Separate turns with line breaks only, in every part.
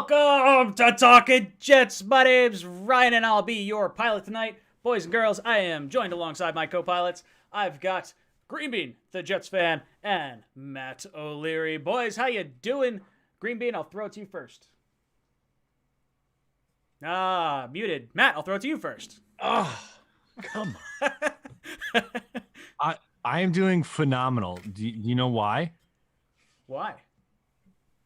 Welcome to Talkin' Jets. My name's Ryan, and I'll be your pilot tonight. Boys and girls, I am joined alongside my co-pilots. I've got Green Bean, the Jets fan, and Matt O'Leary. Boys, how you doing? Green Bean, I'll throw it to you first. Muted. Matt, I'll throw it to you first.
Oh, come on. I am doing phenomenal. Do you know why?
Why?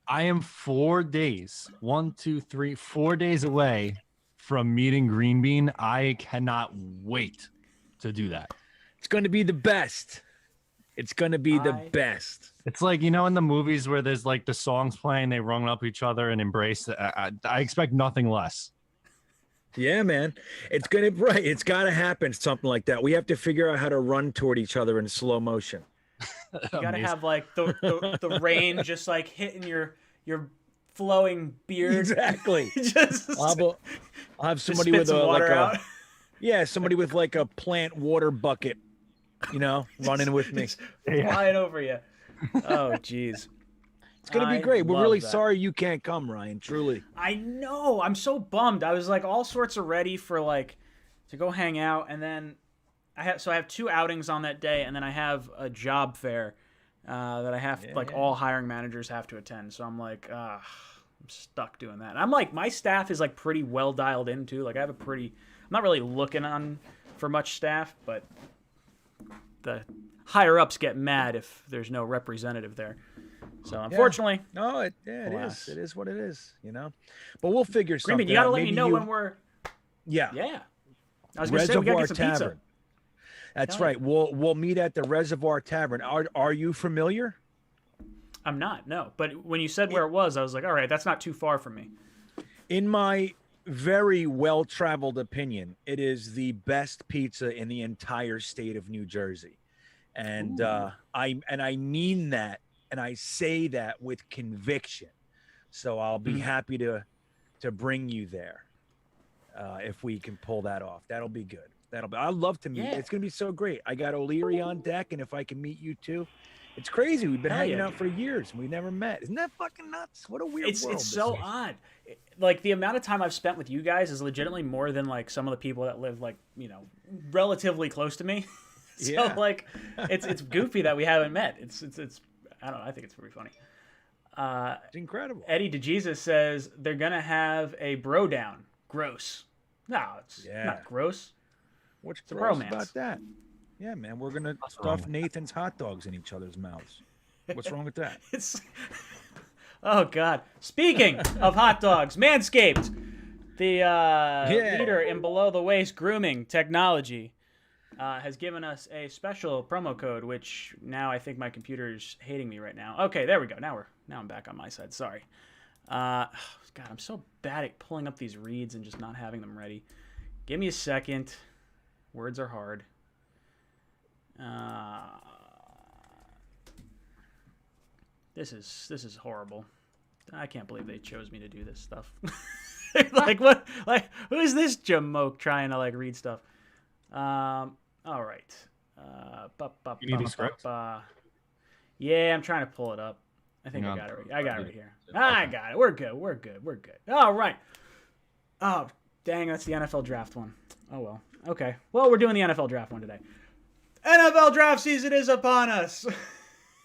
I am 4 days, 4 days away from meeting Green Bean. I cannot wait to do that.
It's going to be the best. It's going to be the best.
It's like, in the movies where there's like the songs playing, they run up each other and embrace. I expect nothing less.
Yeah, man. It's got to happen, something like that. We have to figure out how to run toward each other in slow motion.
You gotta have like the rain just like hitting your flowing beard.
Exactly. I'll have somebody
with
somebody with like a plant water bucket, running with me,
flying over you. Oh, jeez.
It's gonna be great. We're really sorry you can't come, Ryan. Truly.
I know. I'm so bummed. I was like all sorts of ready for like to go hang out, and then I have 2 outings on that day, and then I have a job fair that I have all hiring managers have to attend. So I'm like, I'm stuck doing that. And I'm like, my staff is like pretty well dialed in too. Like I'm not really looking on for much staff, but the higher ups get mad if there's no representative there. So unfortunately,
it is. It is what it is, But we'll figure something.
Green Bean, you gotta let me know when we're.
Yeah.
I was gonna say we gotta get some
Tavern.
pizza.
That's right. We'll meet at the Reservoir Tavern. Are you familiar?
I'm not, no. But when you said where it was, I was like, all right, that's not too far from me. In
my very well-traveled opinion, it is the best pizza in the entire state of New Jersey. And I mean that, and I say that with conviction. So I'll be happy to bring you there if we can pull that off. That'll be good. I'd love to meet. Yeah. It's gonna be so great. I got O'Leary on deck, and if I can meet you too, it's crazy. We've been hanging out for years, and we never met. Isn't that fucking nuts? What a weird world.
It's so odd. Like the amount of time I've spent with you guys is legitimately more than like some of the people that live like relatively close to me. So like, it's goofy that we haven't met. It's I don't know. I think it's pretty funny.
It's incredible.
Eddie DeJesus says they're gonna have a bro down. Gross. No, it's not gross.
What's gross about that? Yeah, man, we're gonna stuff Nathan's hot dogs in each other's mouths. What's wrong with that?
Oh God! Speaking of hot dogs, Manscaped, the leader in below the waist grooming technology, has given us a special promo code. Which now I think my computer's hating me right now. Okay, there we go. Now I'm back on my side. Sorry. God, I'm so bad at pulling up these reads and just not having them ready. Give me a second. Words are hard. This is horrible. I can't believe they chose me to do this stuff. Like what? Like who is this jamoke trying to like read stuff? All right.
You need a script?
Yeah, I'm trying to pull it up. I think I got it. I got it right here. I got it. We're good. All right. Oh, dang, that's the NFL draft one. Oh well. Okay. Well, we're doing the NFL draft one today. NFL draft season is upon us.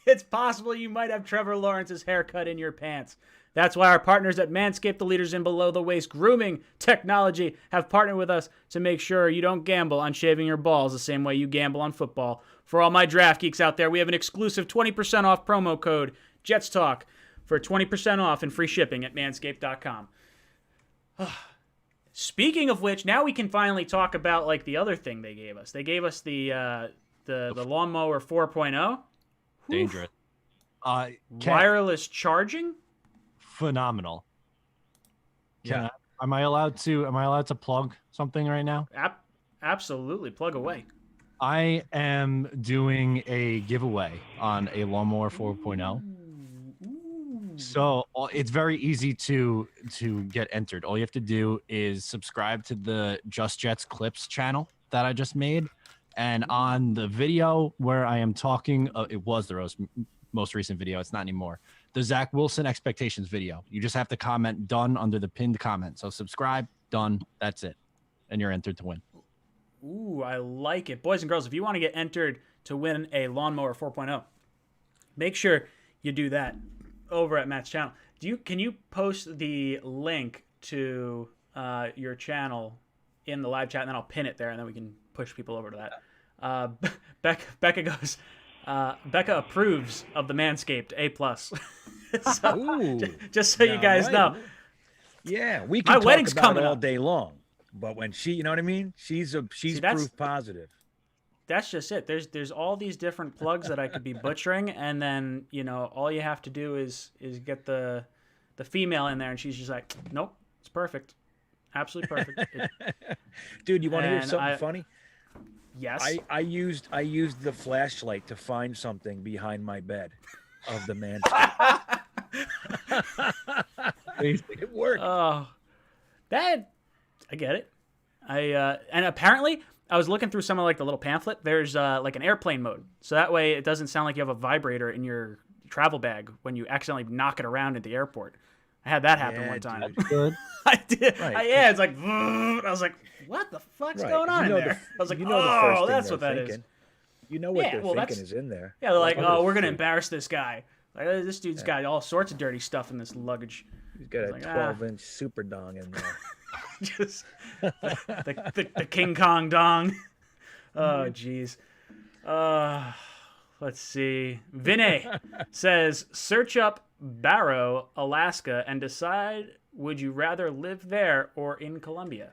It's possible you might have Trevor Lawrence's haircut in your pants. That's why our partners at Manscaped, the leaders in below-the-waist grooming technology, have partnered with us to make sure you don't gamble on shaving your balls the same way you gamble on football. For all my draft geeks out there, we have an exclusive 20% off promo code JetsTalk for 20% off and free shipping at manscaped.com. Speaking of which, now we can finally talk about like the other thing they gave us. They gave us the lawnmower 4.0.
Dangerous.
Wireless charging.
Phenomenal. Am I allowed to plug something right now?
Absolutely, plug away.
I am doing a giveaway on a lawnmower 4.0. So it's very easy to get entered. All you have to do is subscribe to the Just Jets Clips channel that I just made. And on the video where I am talking, it was the roast most recent video. It's not anymore. The Zach Wilson expectations video. You just have to comment done under the pinned comment. So subscribe, done. That's it. And you're entered to win.
Ooh, I like it. Boys and girls, if you want to get entered to win a Lawnmower 4.0, make sure you do that over at Matt's channel. Can you post the link to your channel in the live chat, and then I'll pin it there, and then we can push people over to that. Becca goes, Becca approves of the Manscaped A+. So, just so you guys know.
Yeah, we can talk
wedding's
about
coming
it all
up.
day long. But when she, you know what I mean? She's proof positive.
That's just it. There's all these different plugs that I could be butchering, and then all you have to do is get the female in there, and she's just like, nope, it's perfect, absolutely perfect.
Dude, you want to hear something funny?
Yes.
I used the flashlight to find something behind my bed of the man. It worked.
Oh, I get it. And apparently I was looking through some of like the little pamphlet. There's like an airplane mode, so that way it doesn't sound like you have a vibrator in your travel bag when you accidentally knock it around at the airport. I had that happen one time.
That's good.
I did.
Right.
It's like, I was like, what the fuck's going on in there? I was like,
the first thing
that's what that
thinking.
is.
You know what they're thinking is in there.
Yeah, they're like, oh, we're gonna embarrass this guy. Like, this dude's got all sorts of dirty stuff in this luggage.
He's got a 12-inch super dong in there.
Just the King Kong dong. Oh, jeez. Let's see. Vinay says, search up Barrow, Alaska, and decide would you rather live there or in Colombia.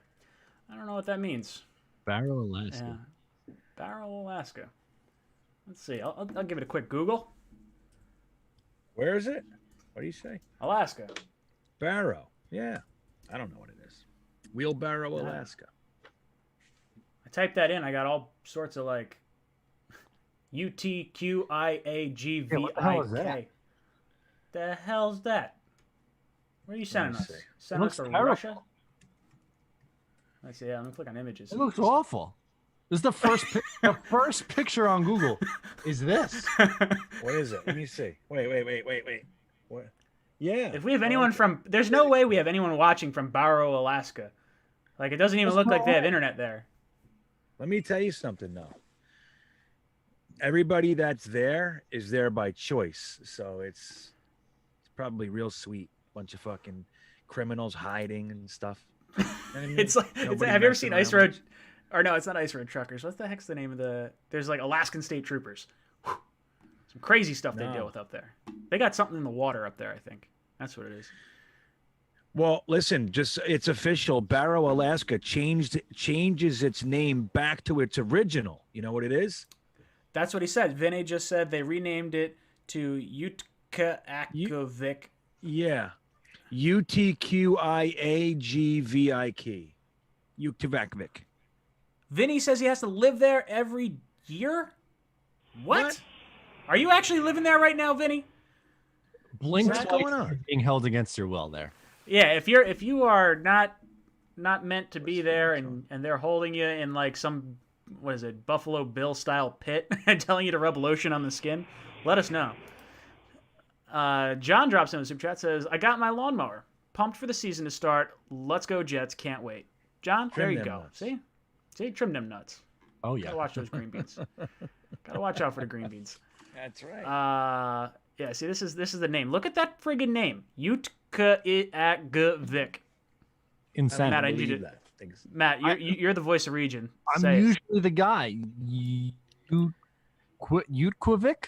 I don't know what that means.
Barrow, Alaska.
Yeah. Barrow, Alaska. Let's see. I'll give it a quick Google.
Where is it? What do you say?
Alaska.
Barrow. Yeah. I don't know what it is. Wheelbarrow, Alaska.
I typed that in. I got all sorts of like UTQIAGVIK. The hell's that? Where are you sending us? Sending us to Russia? Let's see. Yeah, let me click on images.
It looks awful. This is the first picture on Google. Is this?
What is it? Let me see. Wait. What? Yeah.
If we have anyone from, there's no way we have anyone watching from Barrow, Alaska. Like, it doesn't even look like they have internet there.
Let me tell you something, though. Everybody that's there is there by choice, so it's probably real sweet. Bunch of fucking criminals hiding and stuff. You know what I mean?
Have you ever seen Ice Road? Or no, it's not Ice Road Truckers. What the heck's the name of the? There's like Alaskan State Troopers. Whew. Some crazy stuff they deal with up there. They got something in the water up there, I think. That's what it is.
Well, listen, just it's official. Barrow, Alaska changes its name back to its original. You know what it is?
That's what he said. Vinay just said they renamed it to Utqiagvik.
Yeah. UTQIAGVIK. Utqiagvik.
Vinny says he has to live there every year? What? Are you actually living there right now, Vinny?
Blink
What's going on?
Being held against your will there.
Yeah, if you are not meant to be there and they're holding you in like some, what is it, Buffalo Bill style pit and telling you to rub lotion on the skin, let us know. John drops in the super chat, says, I got my lawnmower. Pumped for the season to start. Let's go Jets. Can't wait. John, there you go.
Nuts.
See, trim them nuts.
Oh, yeah.
Gotta watch those green beans. Gotta watch out for the green beans.
That's right.
Yeah, see, this is the name. Look at that friggin' name. Utqiagvik.
Insane.
Matt, I need you to, Matt, you're the voice of region.
I'm
Say
usually the guy. Utqiagvik?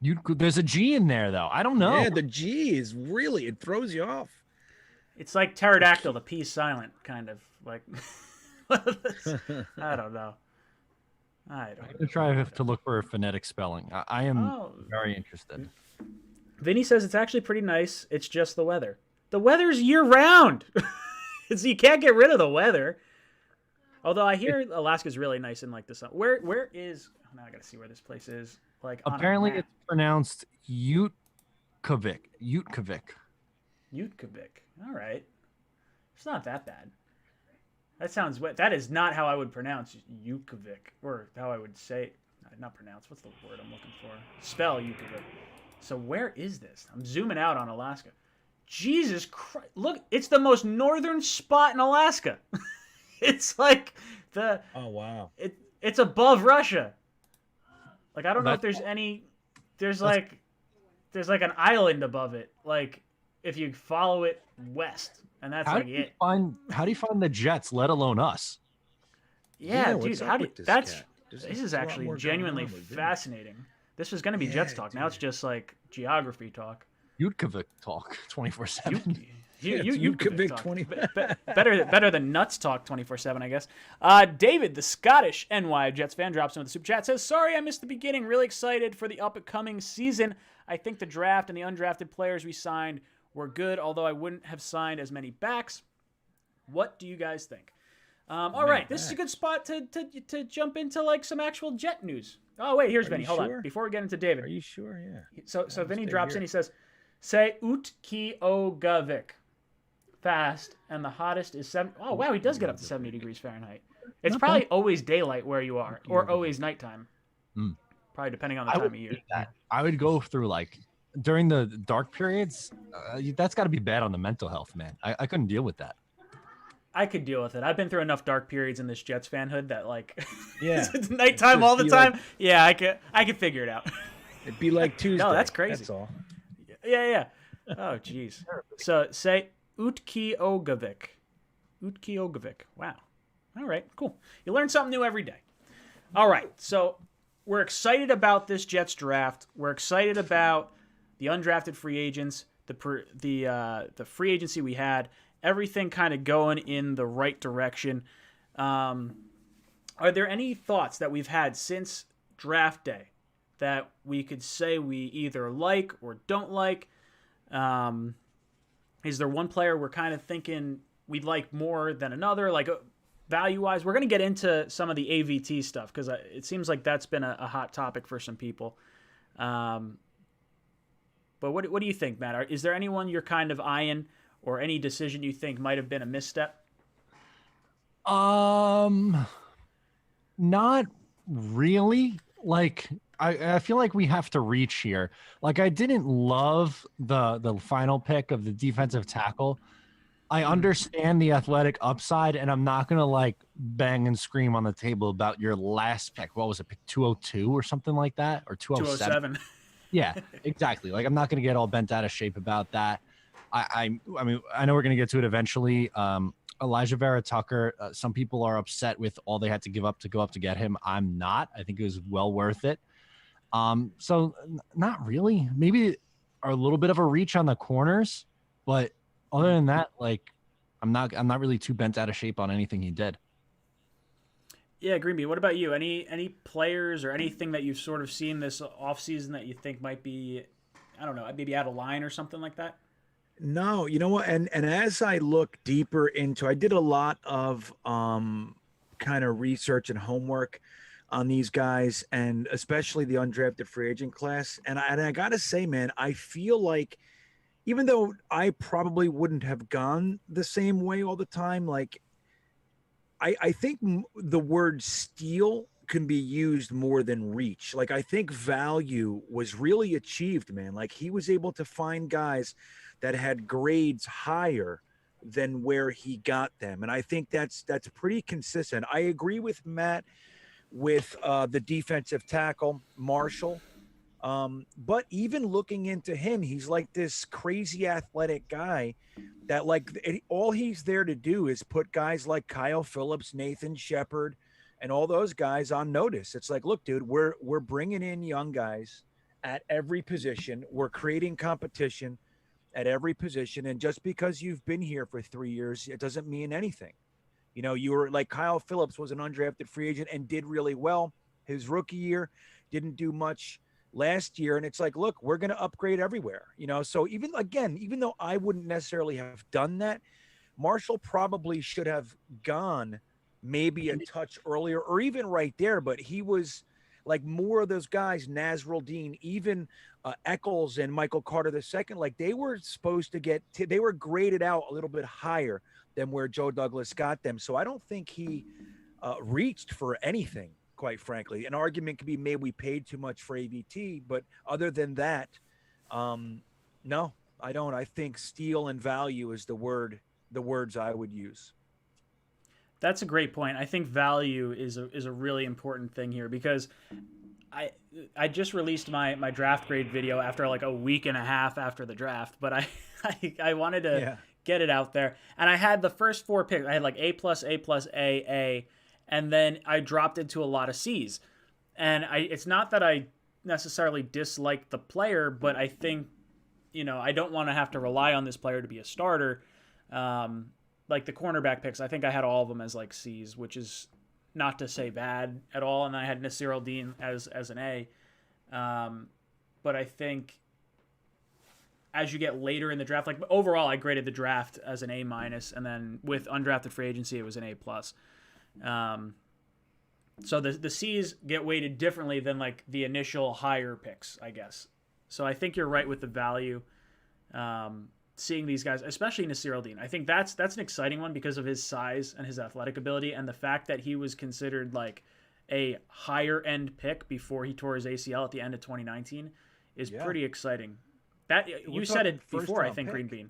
There's a G in there, though. I don't know.
Yeah, the G is really, it throws you off.
It's like pterodactyl, the P silent, kind of. Like, I don't know.
I'm going to try to look for a phonetic spelling. I am very interested.
Vinny says it's actually pretty nice. It's just the weather. The weather's year-round. You can't get rid of the weather. Although I hear Alaska's really nice in like the sun. Where is... Oh, now I got to see where this place is. Like
apparently it's pronounced Utqiagvik.
Utqiagvik. All right. It's not that bad. That is not how I would pronounce Utqiagvik, or how I would say it. not pronounce. What's the word I'm looking for? Spell Yukon. So where is this? I'm zooming out on Alaska. Jesus Christ! Look, it's the most northern spot in Alaska. It's like the.
Oh wow!
It's above Russia. Like I don't know if there's any. There's like an island above it. Like if you follow it west, and that's like it.
How do you find the Jets, let alone us?
Yeah, dude. This is actually genuinely fascinating. This was going to be Jets talk. Dude. Now it's just like geography talk.
Yudkovic talk 24/7.
Yudkovic 20.
Better than nuts talk 24/7, I guess. David, the Scottish NY Jets fan, drops in with the super chat. Says, "Sorry, I missed the beginning. Really excited for the upcoming season. I think the draft and the undrafted players we signed were good, although I wouldn't have signed as many backs. What do you guys think?" All right, this is a good spot to jump into like some actual Jet news. Oh wait, here's Vinny. Hold on, before we get into David.
Are you sure? Yeah.
So Vinny drops in. He says, "Say Utki-Ogovic. Fast, and the hottest is 7. Oh wow, he does get up to 70 degrees Fahrenheit. It's probably always daylight where you are, or always nighttime. Probably depending on the time of year.
I would go through like during the dark periods. That's got to be bad on the mental health, man. I couldn't deal with that.
I could deal with it. I've been through enough dark periods in this Jets fanhood that like, it's nighttime all the time. Like, I could figure it out.
It'd be like Tuesday.
No, that's crazy.
That's all.
Yeah. Oh, jeez. So say Utki-Ogovic. Utki-Ogovic. Wow. All right, cool. You learn something new every day. All right, so we're excited about this Jets draft. We're excited about the undrafted free agents, the free agency we had. Everything kind of going in the right direction. Are there any thoughts that we've had since draft day that we could say we either like or don't like? Is there one player we're kind of thinking we'd like more than another, like value-wise? We're going to get into some of the AVT stuff because it seems like that's been a hot topic for some people. But what do you think, Matt? Is there anyone you're kind of eyeing, or any decision you think might have been a misstep?
Not really. Like, I feel like we have to reach here. Like, I didn't love the final pick of the defensive tackle. I understand the athletic upside, and I'm not going to, like, bang and scream on the table about your last pick. What was it, pick 202 or something like that? Or 207? Yeah, exactly. Like, I'm not going to get all bent out of shape about that. I mean, I know we're going to get to it eventually. Elijah Vera Tucker, some people are upset with all they had to give up to go up to get him. I'm not. I think it was well worth it. So not really. Maybe a little bit of a reach on the corners, but other than that, like, I'm not really too bent out of shape on anything he did.
Yeah, Greenby, what about you? Any players or anything that you've sort of seen this offseason that you think might be, I don't know, maybe out of line or something like that?
No, you know what? And as I look deeper into, I did a lot of kind of research and homework on these guys, and especially the undrafted free agent class. And I got to say, man, I feel like even though I probably wouldn't have gone the same way all the time, like I think the word steal can be used more than reach. Like, I think value was really achieved, man. Like, he was able to find guys that had grades higher than where he got them. And I think that's pretty consistent. I agree with Matt with the defensive tackle, Marshall. But even looking into him, he's like this crazy athletic guy that, like, all he's there to do is put guys like Kyle Phillips, Nathan Shepard, and all those guys on notice. It's like, look, dude, we're bringing in young guys at every position. We're creating competition at every position. And just because you've been here for 3 years, it doesn't mean anything. You know, you were like, Kyle Phillips was an undrafted free agent and did really well. His rookie year didn't do much last year. And it's like, look, we're going to upgrade everywhere, you know? So even though I wouldn't necessarily have done that, Marshall probably should have gone maybe a touch earlier or even right there, but he was like more of those guys, Nasruddin, even Eccles and Michael Carter II, like they were supposed to they were graded out a little bit higher than where Joe Douglas got them. So I don't think he reached for anything quite frankly. An argument could be made we paid too much for AVT, but other than that, no, I don't. I think steal and value is the words I would use.
That's a great point. I think value is a really important thing here because I just released my draft grade video after like a week and a half after the draft, but I wanted to get it out there. And I had the first 4 picks. I had like A+, A, and then I dropped into a lot of C's. And it's not that I necessarily dislike the player, but I think, I don't want to have to rely on this player to be a starter. Like the cornerback picks, I think I had all of them as like C's, which is not to say bad at all. And I had Nasir al-Din as an A. But I think as you get later in the draft, like overall, I graded the draft as an A-, and then with undrafted free agency, it was an A+. So the C's get weighted differently than like the initial higher picks, I guess. So I think you're right with the value. Seeing these guys, especially Nasir al-Din, I think that's an exciting one because of his size and his athletic ability, and the fact that he was considered like a higher end pick before he tore his ACL at the end of 2019 is pretty exciting. That you said it before, I think, pick. Green Bean.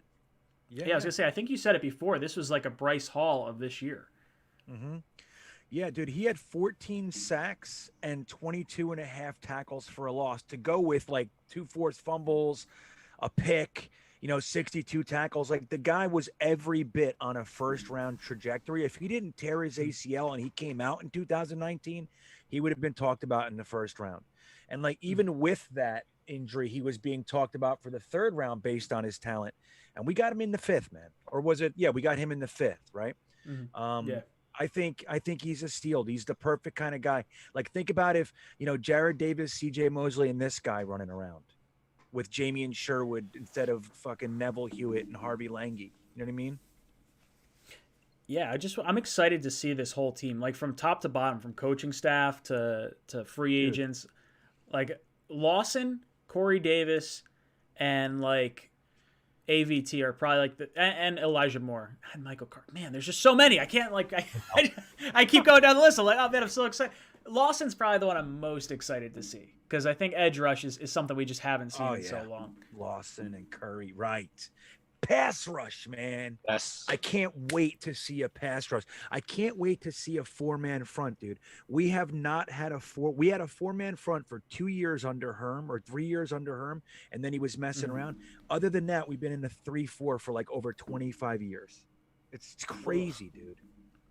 Yeah, I was gonna say, I think you said it before. This was like a Bryce Hall of this year.
Mm-hmm. Yeah, dude, he had 14 sacks and 22 and a half tackles for a loss to go with like 2 forced fumbles, a pick. 62 tackles. Like the guy was every bit on a first round trajectory. If he didn't tear his ACL and he came out in 2019, he would have been talked about in the first round. And like, even with that injury, he was being talked about for the 3rd round based on his talent. And we got him in the 5th, man. Or was it? Yeah, we got him in the 5th, right?
Mm-hmm. Yeah.
I think he's a steal. He's the perfect kind of guy. Like, think about if, Jared Davis, CJ Mosley, and this guy running around with Jamie and Sherwood instead of fucking Neville Hewitt and Harvey Lange. You know what I mean?
Yeah, I'm excited to see this whole team, like from top to bottom, from coaching staff to free agents. Like Lawson, Corey Davis, and like AVT are probably like and Elijah Moore and Michael Carter. Man, there's just so many. I can't I keep going down the list. I'm like, oh man, I'm so excited. Lawson's probably the one I'm most excited to see because I think edge rush is something we just haven't seen in so long.
Lawson and Curry, right? Pass rush, man.
Yes.
I can't wait to see a pass rush. I can't wait to see a 4-man front, dude. We have not had we had a 4-man front for 2 years under Herm or 3 years under Herm, and then he was messing around. Other than that, we've been in the 3-4 for like over 25 years. It's crazy, dude.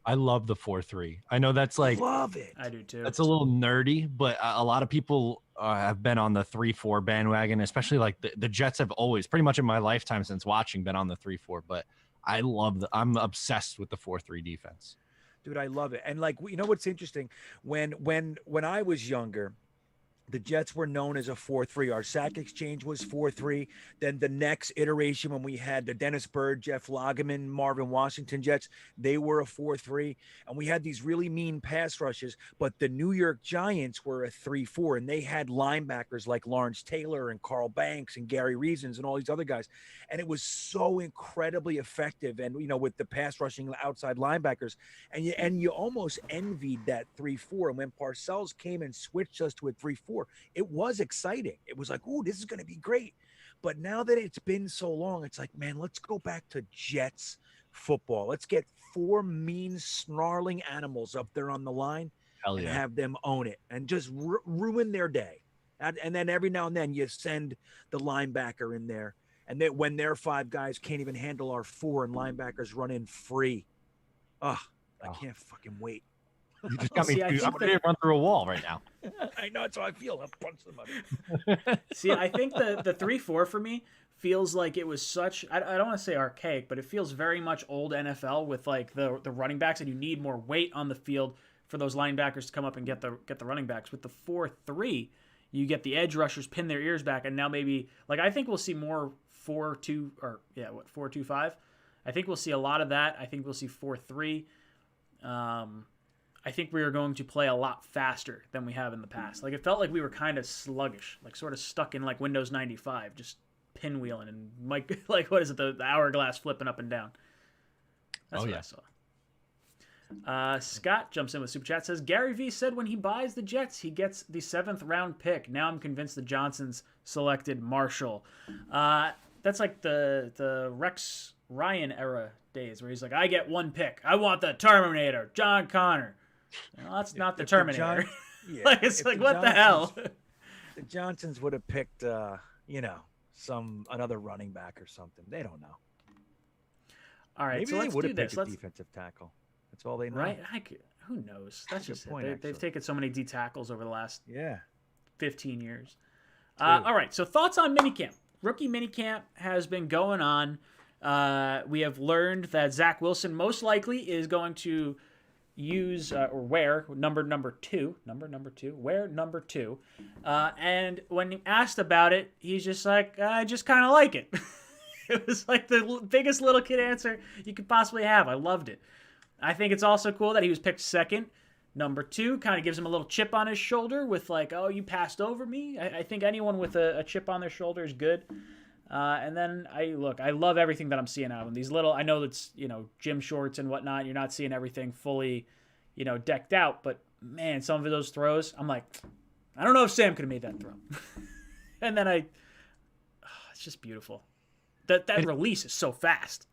I love the 4-3. I know that's like,
love it.
I do too.
That's a little nerdy, but a lot of people have been on the 3-4 bandwagon, especially like the Jets have always, pretty much in my lifetime since watching, been on the 3-4. But I'm obsessed with the 4-3 defense.
Dude, I love it. And like, what's interesting? When I was younger, the Jets were known as a 4-3. Our sack exchange was 4-3. Then the next iteration, when we had the Dennis Byrd, Jeff Lageman, Marvin Washington Jets, they were a 4-3. And we had these really mean pass rushes. But the New York Giants were a 3-4. And they had linebackers like Lawrence Taylor and Carl Banks and Gary Reasons and all these other guys. And it was so incredibly effective. And, with the pass rushing outside linebackers. And you almost envied that 3-4. And when Parcells came and switched us to a 3-4, it was exciting. It was like, oh, this is going to be great. But now that it's been so long, it's like, man, let's go back to Jets football. Let's get 4 mean, snarling animals up there on the line and have them own it and just ruin their day. And then every now and then you send the linebacker in there. And then when their 5 guys can't even handle our 4 and linebackers run in free. I can't fucking wait.
You just got me. I'm ready to run through a wall right now.
I know, that's how I feel. I'll punch somebody.
See, I think the 3-4 for me feels like it was such. I don't want to say archaic, but it feels very much old NFL with like the running backs, and you need more weight on the field for those linebackers to come up and get the running backs. With the 4-3, you get the edge rushers pin their ears back, and now maybe like I think we'll see more 4-2 or 4-2-5. I think we'll see a lot of that. I think we'll see 4-3. I think we are going to play a lot faster than we have in the past. Like it felt like we were kind of sluggish, like sort of stuck in like Windows 95, just pinwheeling and like what is it, the hourglass flipping up and down. That's what I saw. Scott jumps in with super chat, says Gary V said when he buys the Jets he gets the 7th round pick. Now I'm convinced the Johnsons selected Marshall. That's like the Rex Ryan era days where he's like, I get 1 pick. I want the Terminator, John Connor. Well, that's not the Terminator. Like, it's like, what the hell?
The Johnsons would have picked, another running back or something. They don't know.
All right,
maybe
so let's
do
this.
Let's defensive tackle. That's all they know.
Right? Who knows? That's just it. They've taken so many D tackles over the last 15 years. All right, so thoughts on minicamp. Rookie minicamp has been going on. We have learned that Zach Wilson most likely is going to use or wear number two. And when asked about it, he's just like, I just kind of like it. It was like the biggest little kid answer you could possibly have. I loved it. I think it's also cool that he was picked 2nd. Number 2 kind of gives him a little chip on his shoulder with like, oh, you passed over me. I think anyone with a chip on their shoulder is good. And then I love everything that I'm seeing out of him. These little, I know that's, gym shorts and whatnot. You're not seeing everything fully, decked out. But man, some of those throws, I'm like, I don't know if Sam could have made that throw. And then it's just beautiful. That release is so fast.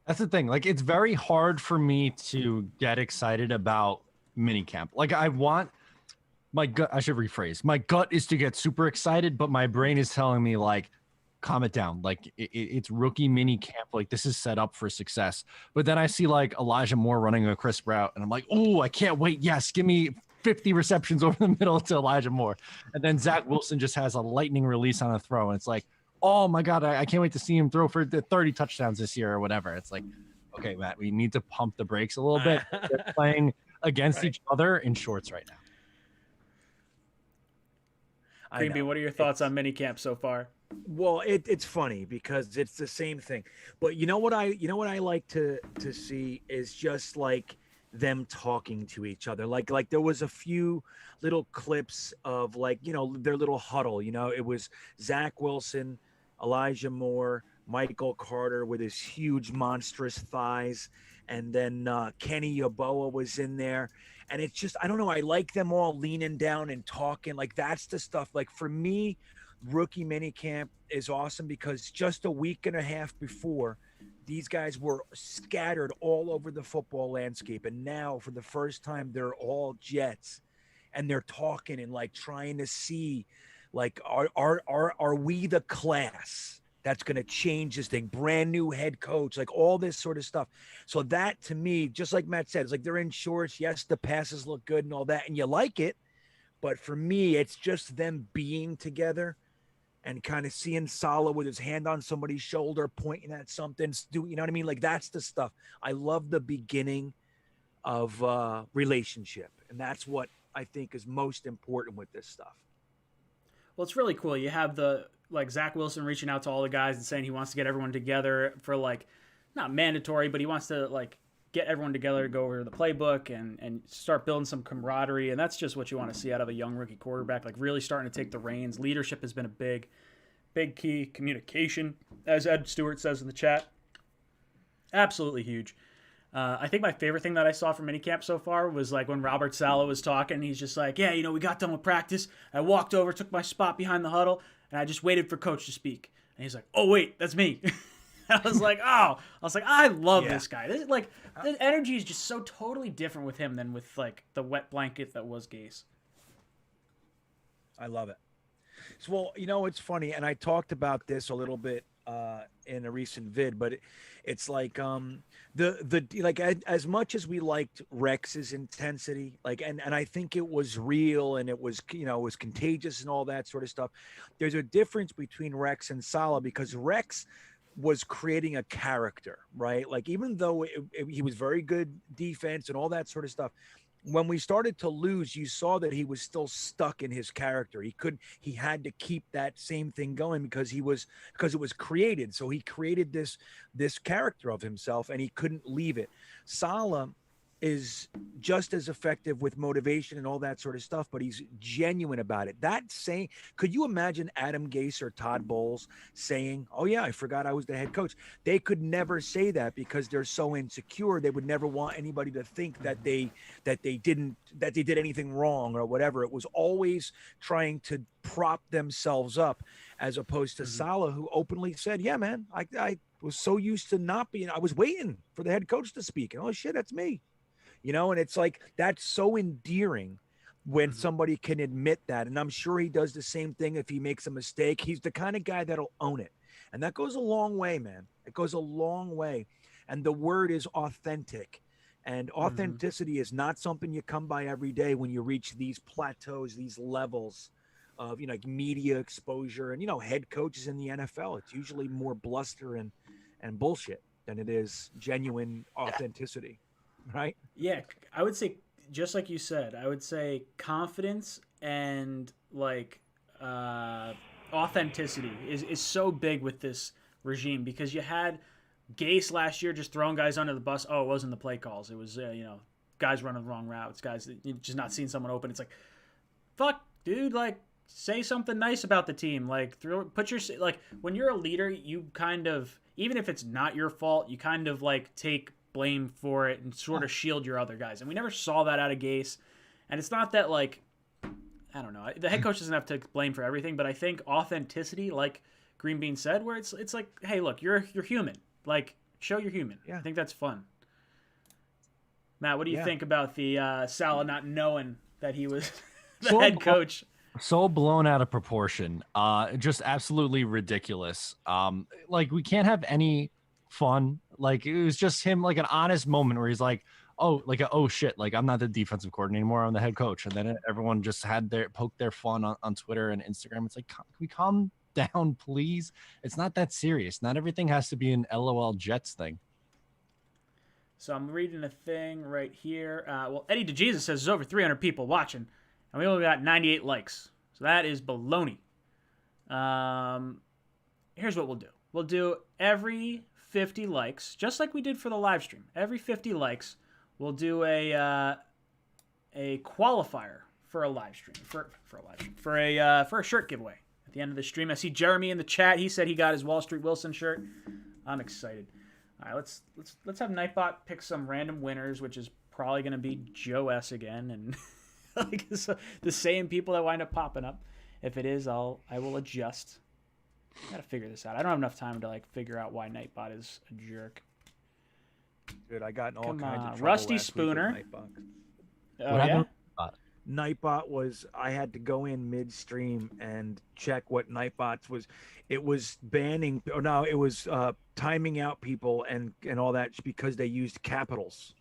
That's the thing. Like, it's very hard for me to get excited about minicamp. Like, I should rephrase. My gut is to get super excited, but my brain is telling me, like, calm it down. Like, it's rookie minicamp. Like, this is set up for success. But then I see, like, Elijah Moore running a crisp route, and I'm like, oh, I can't wait. Yes, give me 50 receptions over the middle to Elijah Moore. And then Zach Wilson just has a lightning release on a throw, and it's like, oh my God, I can't wait to see him throw for the 30 touchdowns this year or whatever. It's like, okay, Matt, we need to pump the brakes a little bit. They're playing against each other in shorts right now.
Green Bee, what are your thoughts on minicamp so far?
Well, it's funny because it's the same thing. But you know what I like to see is just like them talking to each other. Like there was a few little clips of like, their little huddle. It was Zach Wilson, Elijah Moore, Michael Carter with his huge monstrous thighs, and then Kenny Yeboah was in there. And it's just, I don't know, I like them all leaning down and talking. Like, that's the stuff. Like, for me, rookie minicamp is awesome because just a week and a half before, these guys were scattered all over the football landscape. And now, for the first time, they're all Jets. And they're talking and, like, trying to see, like, are we the class that's going to change this thing? Brand new head coach, like all this sort of stuff. So that, to me, just like Matt said, it's like they're in shorts. Yes, the passes look good and all that, and you like it. But for me, it's just them being together and kind of seeing Salah with his hand on somebody's shoulder, pointing at something. You know what I mean? Like, that's the stuff. I love the beginning of relationship. And that's what I think is most important with this stuff.
Well, it's really cool. You have Zach Wilson reaching out to all the guys and saying he wants to get everyone together for, like, not mandatory, but he wants to, like, get everyone together to go over the playbook and start building some camaraderie. And that's just what you want to see out of a young rookie quarterback, like really starting to take the reins. Leadership has been a big key. Communication, as Ed Stewart says in the chat, absolutely huge. I think my favorite thing that I saw from minicamp so far was like when Robert Saleh was talking. He's just like, yeah, we got done with practice. I walked over, took my spot behind the huddle, and I just waited for coach to speak. And he's like, oh, wait, that's me. I was like, I love this guy. The energy is just so totally different with him than with, like, the wet blanket that was Gase.
I love it. So, well, it's funny, and I talked about this a little bit in a recent vid, but it's like as much as we liked Rex's intensity, like, and I think it was real and it was, it was contagious and all that sort of stuff. There's a difference between Rex and Salah because Rex was creating a character, right? Like, even though he was very good defense and all that sort of stuff, when we started to lose, you saw that he was still stuck in his character. He had to keep that same thing going because it was created. So he created this character of himself and he couldn't leave it. Salah is just as effective with motivation and all that sort of stuff, but he's genuine about it. That saying, could you imagine Adam Gase or Todd Bowles saying, "Oh yeah, I forgot I was the head coach"? They could never say that because they're so insecure. They would never want anybody to think that they did anything wrong or whatever. It was always trying to prop themselves up, as opposed to Saleh, who openly said, "Yeah, man, I was so used to not being. I was waiting for the head coach to speak, and oh shit, that's me." And it's like, that's so endearing when somebody can admit that. And I'm sure he does the same thing if he makes a mistake. He's the kind of guy that'll own it. And that goes a long way, man. It goes a long way. And the word is authentic. And authenticity is not something you come by every day when you reach these plateaus, these levels of, like media exposure and, head coaches in the NFL. It's usually more bluster and bullshit than it is genuine authenticity. Right?
Yeah, I would say, just like you said, I would say confidence and like authenticity is so big with this regime, because you had Gase last year just throwing guys under the bus. Oh, it wasn't the play calls. It was guys running the wrong routes, guys just not seeing someone open. It's like, fuck, dude, like say something nice about the team. Like when you're a leader, you kind of, even if it's not your fault, you kind of like take blame for it and sort of shield your other guys. And we never saw that out of Gase. And it's not that, like, I don't know, the head coach doesn't have to blame for everything, but I think authenticity, like Green Bean said, where it's like, hey, look, you're human. Like, show you're human. Yeah. I think that's fun. Matt, what do you think about the Saleh not knowing that he was the head coach?
So blown out of proportion. Just absolutely ridiculous. Like, we can't have any fun. Like, it was just him, like an honest moment where he's like, oh shit, like I'm not the defensive coordinator anymore, I'm the head coach. And then everyone just had poked their fun on Twitter and Instagram. It's like, can we calm down, please? It's not that serious. Not everything has to be an LOL Jets thing.
So I'm reading a thing right here. Well, Eddie DeJesus says there's over 300 people watching, and we only got 98 likes. So that is baloney. Here's what we'll do. We'll do every 50 likes, just like we did for the live stream. Every 50 likes, we'll do a qualifier for a live stream, for a shirt giveaway at the end of the stream. I see Jeremy in the chat. He said he got his Wall Street Wilson shirt. I'm excited. All right, let's have Nightbot pick some random winners, which is probably going to be Joe S again, and like the same people that wind up popping up. If it is, I will adjust. I gotta figure this out. I don't have enough time to like figure out why Nightbot is a jerk.
Dude, I got in all kinds of trouble
Rusty Spooner.
What happened?
Nightbot was, I had to go in midstream and check what Nightbot's was. It was banning, it was timing out people and all that because they used capitals,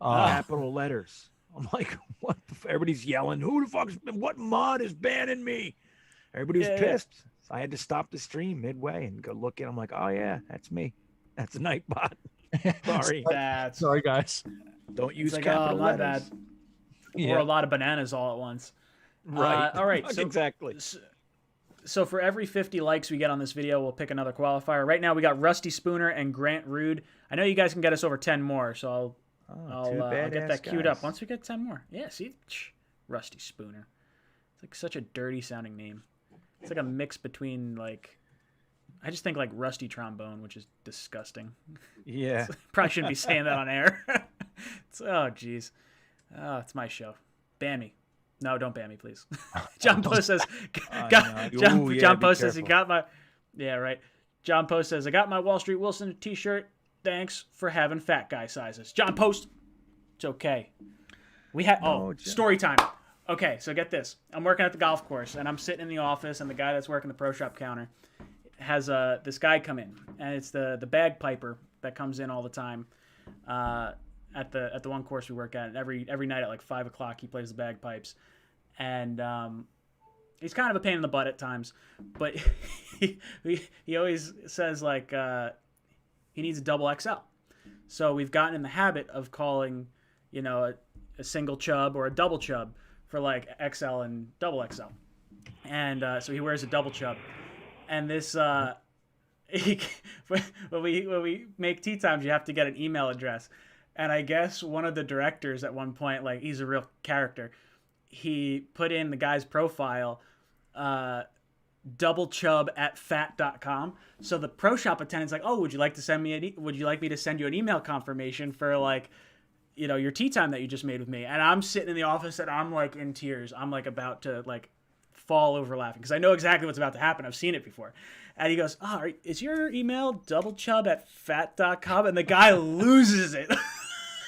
capital letters. I'm like, what? Everybody's yelling, what mod is banning me? Everybody's pissed. Yeah. So I had to stop the stream midway and go look in. I'm like, oh yeah, that's me. That's a Nightbot. Sorry.
Sorry, guys.
Don't use capital letters.
Bad. Or a lot of bananas all at once.
Right.
All right. So,
exactly.
So for every 50 likes we get on this video, we'll pick another qualifier. Right now we got Rusty Spooner and Grant Rude. I know you guys can get us over 10 more, so I'll get that queued up once we get 10 more. Yeah, see? Rusty Spooner. It's like such a dirty sounding name. It's like a mix between I just think like Rusty Trombone, which is disgusting.
Yeah.
Probably shouldn't be saying that on air. Oh, jeez. Oh, it's my show. Ban me. No, don't ban me, please. John Post says, John Post says he got my, John Post says, I got my Wall Street Wilson t-shirt. Thanks for having fat guy sizes. John Post, it's okay. We had, story time. Okay, so get this. I'm working at the golf course, and I'm sitting in the office, and the guy that's working the pro shop counter has this guy come in, and it's the bagpiper that comes in all the time at the one course we work at. And every night at like 5 o'clock, he plays the bagpipes, and he's kind of a pain in the butt at times, but he always says like he needs a double XL. So we've gotten in the habit of calling, a single chub or a double chub for like XL and double XL. And so he wears a double chub. And this, when we make tea times, you have to get an email address. And I guess one of the directors at one point, like he's a real character, he put in the guy's profile, doublechub@fat.com. So the pro shop attendant's like, oh, would you like me to send you an email confirmation for like, your tea time that you just made with me? And I'm sitting in the office and I'm like in tears. I'm like about to like fall over laughing because I know exactly what's about to happen. I've seen it before. And he goes, oh, is your email doublechub@fat.com? And the guy loses it.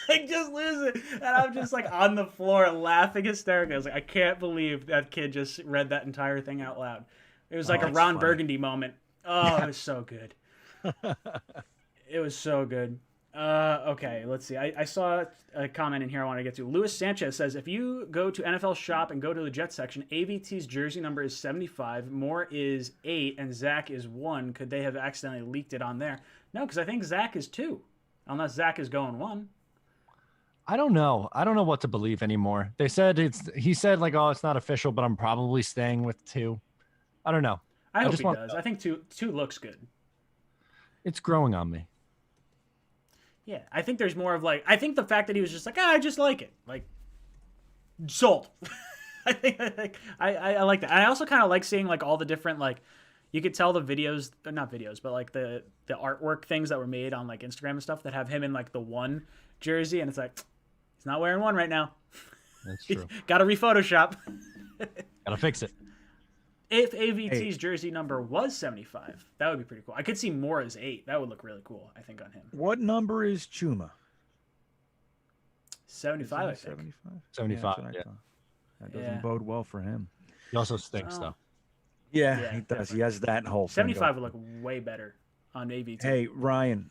Like, just lose it. And I'm just like on the floor laughing hysterically. I was like, I can't believe that kid just read that entire thing out loud. It was like a Ron Burgundy moment. Oh, it was so good. It was so good. Okay, let's see. I saw a comment in here I want to get to. Luis Sanchez says, if you go to NFL Shop and go to the Jets section, AVT's jersey number is 75, Moore is 8, and Zach is 1. Could they have accidentally leaked it on there? No, because I think Zach is 2, unless Zach is going 1.
I don't know. I don't know what to believe anymore. He said like, oh, it's not official, but I'm probably staying with 2. I don't know.
I hope he does. I think 2 looks good.
It's growing on me.
Yeah, I think there's more of like, I think the fact that he was just like, I just like it. Like, sold. I like that. I also kind of like seeing like all the different, like, you could tell the videos, not videos, but like the artwork things that were made on like Instagram and stuff that have him in like the 1 jersey. And it's like, he's not wearing 1 right now.
That's true.
Got to re-Photoshop.
Gotta fix it.
If AVT's jersey number was 75, that would be pretty cool. I could see Moore as 8. That would look really cool, I think, on him.
What number is Chuma?
75, I think.
75?
75, yeah.
That doesn't bode well for him.
He also stinks, though.
Yeah, he does.
Definitely.
He has that whole
75 would look way better on AVT.
Hey, Ryan,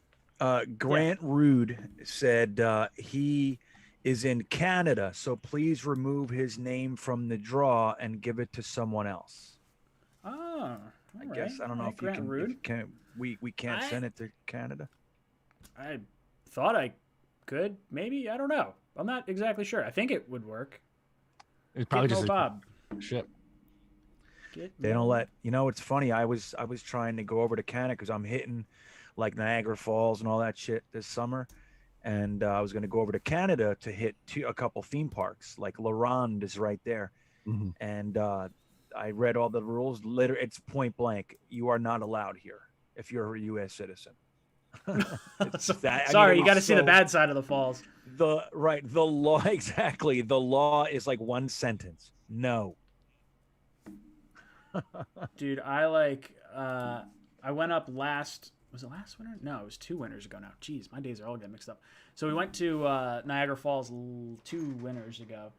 Grant Rude said he is in Canada, so please remove his name from the draw and give it to someone else.
Oh,
I guess I don't know if you can. We can't send it to Canada.
I thought I could. Maybe, I don't know. I'm not exactly sure. I think it would work.
It's probably just
Bob.
Ship.
They don't let It's funny. I was trying to go over to Canada because I'm hitting like Niagara Falls and all that shit this summer, and I was going to go over to Canada to hit a couple theme parks. Like La Ronde is right there, and I read all the rules. It's point blank. You are not allowed here if you're a U.S. citizen.
Sorry, you got to see the bad side of the falls.
The law, exactly. The law is like one sentence. No.
Dude, I went up was it last winter? No, it was 2 winters ago now. Jeez, my days are all getting mixed up. So we went to Niagara Falls 2 winters ago.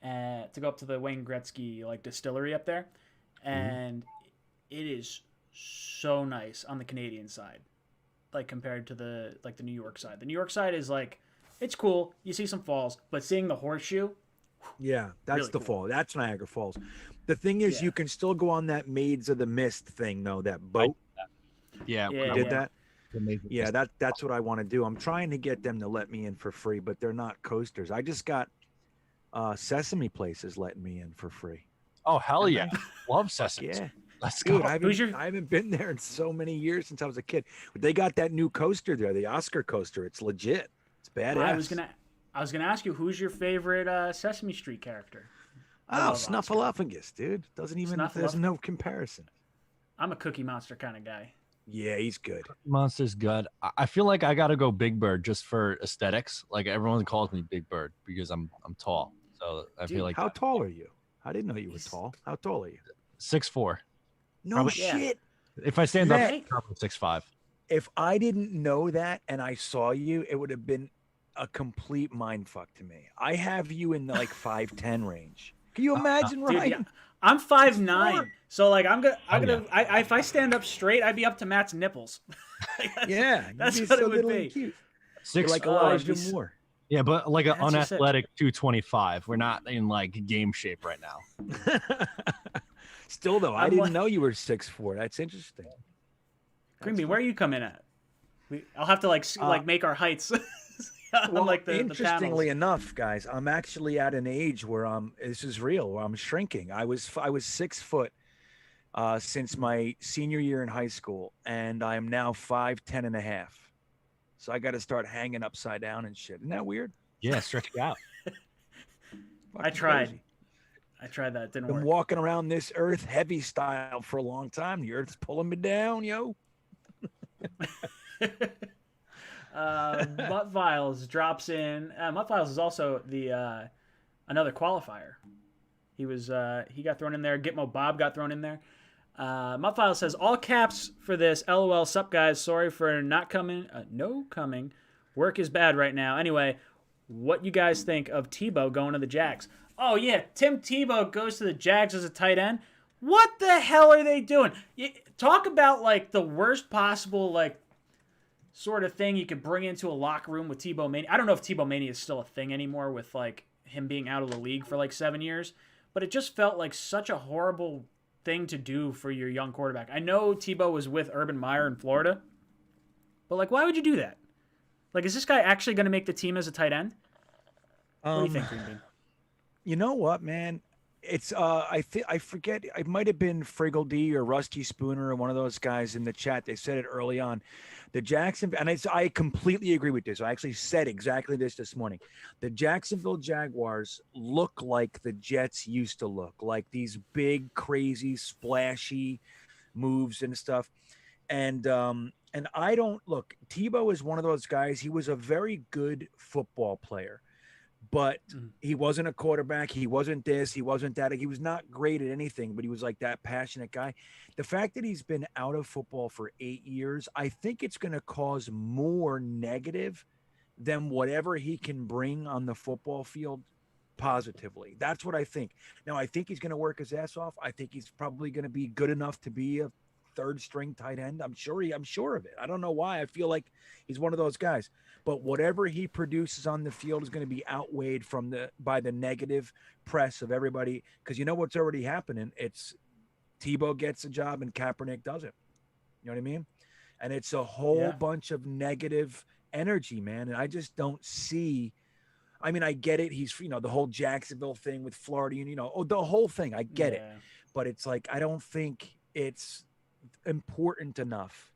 To go up to the Wayne Gretzky like distillery up there, and it is so nice on the Canadian side, like compared to the New York side. The New York side is like, it's cool, you see some falls, but seeing the horseshoe,
yeah, that's really the cool. Fall. That's Niagara Falls. The thing is, you can still go on that Maids of the Mist thing though. That boat.
Yeah,
we did that. Yeah, that's what I want to do. I'm trying to get them to let me in for free, but they're not coasters. I just got. Sesame Place is letting me in for free.
Oh, hell yeah. Love Sesame.
Yeah.
Let's go.
Dude, I haven't been there in so many years since I was a kid. But they got that new coaster there, the Oscar coaster. It's legit. It's badass.
I was gonna ask you, who's your favorite Sesame Street character?
Snuffleupagus, dude. There's no comparison.
I'm a Cookie Monster kind of guy.
Yeah, he's good.
Monster's good. I feel like I gotta go Big Bird just for aesthetics. Like everyone calls me Big Bird because I'm tall. So I feel like.
How tall are you? I didn't know you were tall. How tall are you?
6'4".
No shit.
If I stand up, I'm 6'5".
If I didn't know that and I saw you, it would have been a complete mind fuck to me. I have you in the like 5'10" range. Can you imagine, Ryan?
Dude, yeah. I'm 5'9", so like if I stand up straight, I'd be up to Matt's nipples.
Yeah,
that's what it would be.
Cute. Like Elijah Moore.
Yeah, but like an unathletic 225. We're not in like game shape right now.
Still though, I didn't know you were 6'4". That's interesting.
Greenby, where are you coming at? I'll have to like make our heights.
Well, like interestingly enough, guys, I'm actually at an age where this is real, where I'm shrinking. I was 6 foot since my senior year in high school, and I am now 5'10" and a half. So I got to start hanging upside down and shit. Isn't that weird?
Yeah, stretch it out.
I tried.
Crazy.
I tried that. It didn't
Been
work.
walking around this earth heavy style for a long time. The earth's pulling me down, yo.
Mutt Files drops in. Mutt Files is also the another qualifier. He got thrown in there. Gitmo Bob got thrown in there. Mutt Files says all caps for this. LOL. Sup guys? Sorry for not coming. No coming. Work is bad right now. Anyway, what you guys think of Tebow going to the Jags? Oh yeah, Tim Tebow goes to the Jags as a tight end. What the hell are they doing? Talk about like the worst possible like sort of thing you could bring into a locker room with Tebow Mania. I don't know if Tebow Mania is still a thing anymore with like him being out of the league for like 7 years, but it just felt like such a horrible thing to do for your young quarterback. I know Tebow was with Urban Meyer in Florida, but like, why would you do that? Like, is this guy actually going to make the team as a tight end? What do you think, Green Bean?
You know what, man? It's I forget, it might have been Friggle D or Rusty Spooner or one of those guys in the chat. They said it early on. The Jacksonville, and I completely agree with this. I actually said exactly this morning. The Jacksonville Jaguars look like the Jets used to look, like these big, crazy, splashy moves and stuff. And I don't look. Tebow is one of those guys. He was a very good football player, but he wasn't a quarterback. He wasn't this. He wasn't that. He was not great at anything, but he was like that passionate guy. The fact that he's been out of football for 8 years, I think it's going to cause more negative than whatever he can bring on the football field positively. That's what I think. Now, I think he's going to work his ass off. I think he's probably going to be good enough to be a third string tight end. I'm sure of it. I don't know why. I feel like he's one of those guys. But whatever he produces on the field is going to be outweighed by the negative press of everybody. Because you know what's already happening? It's Tebow gets a job and Kaepernick doesn't. You know what I mean? And it's a whole bunch of negative energy, man. And I just don't see. I mean, I get it. He's, the whole Jacksonville thing with Florida, the whole thing. I get it. But it's like, I don't think it's important enough,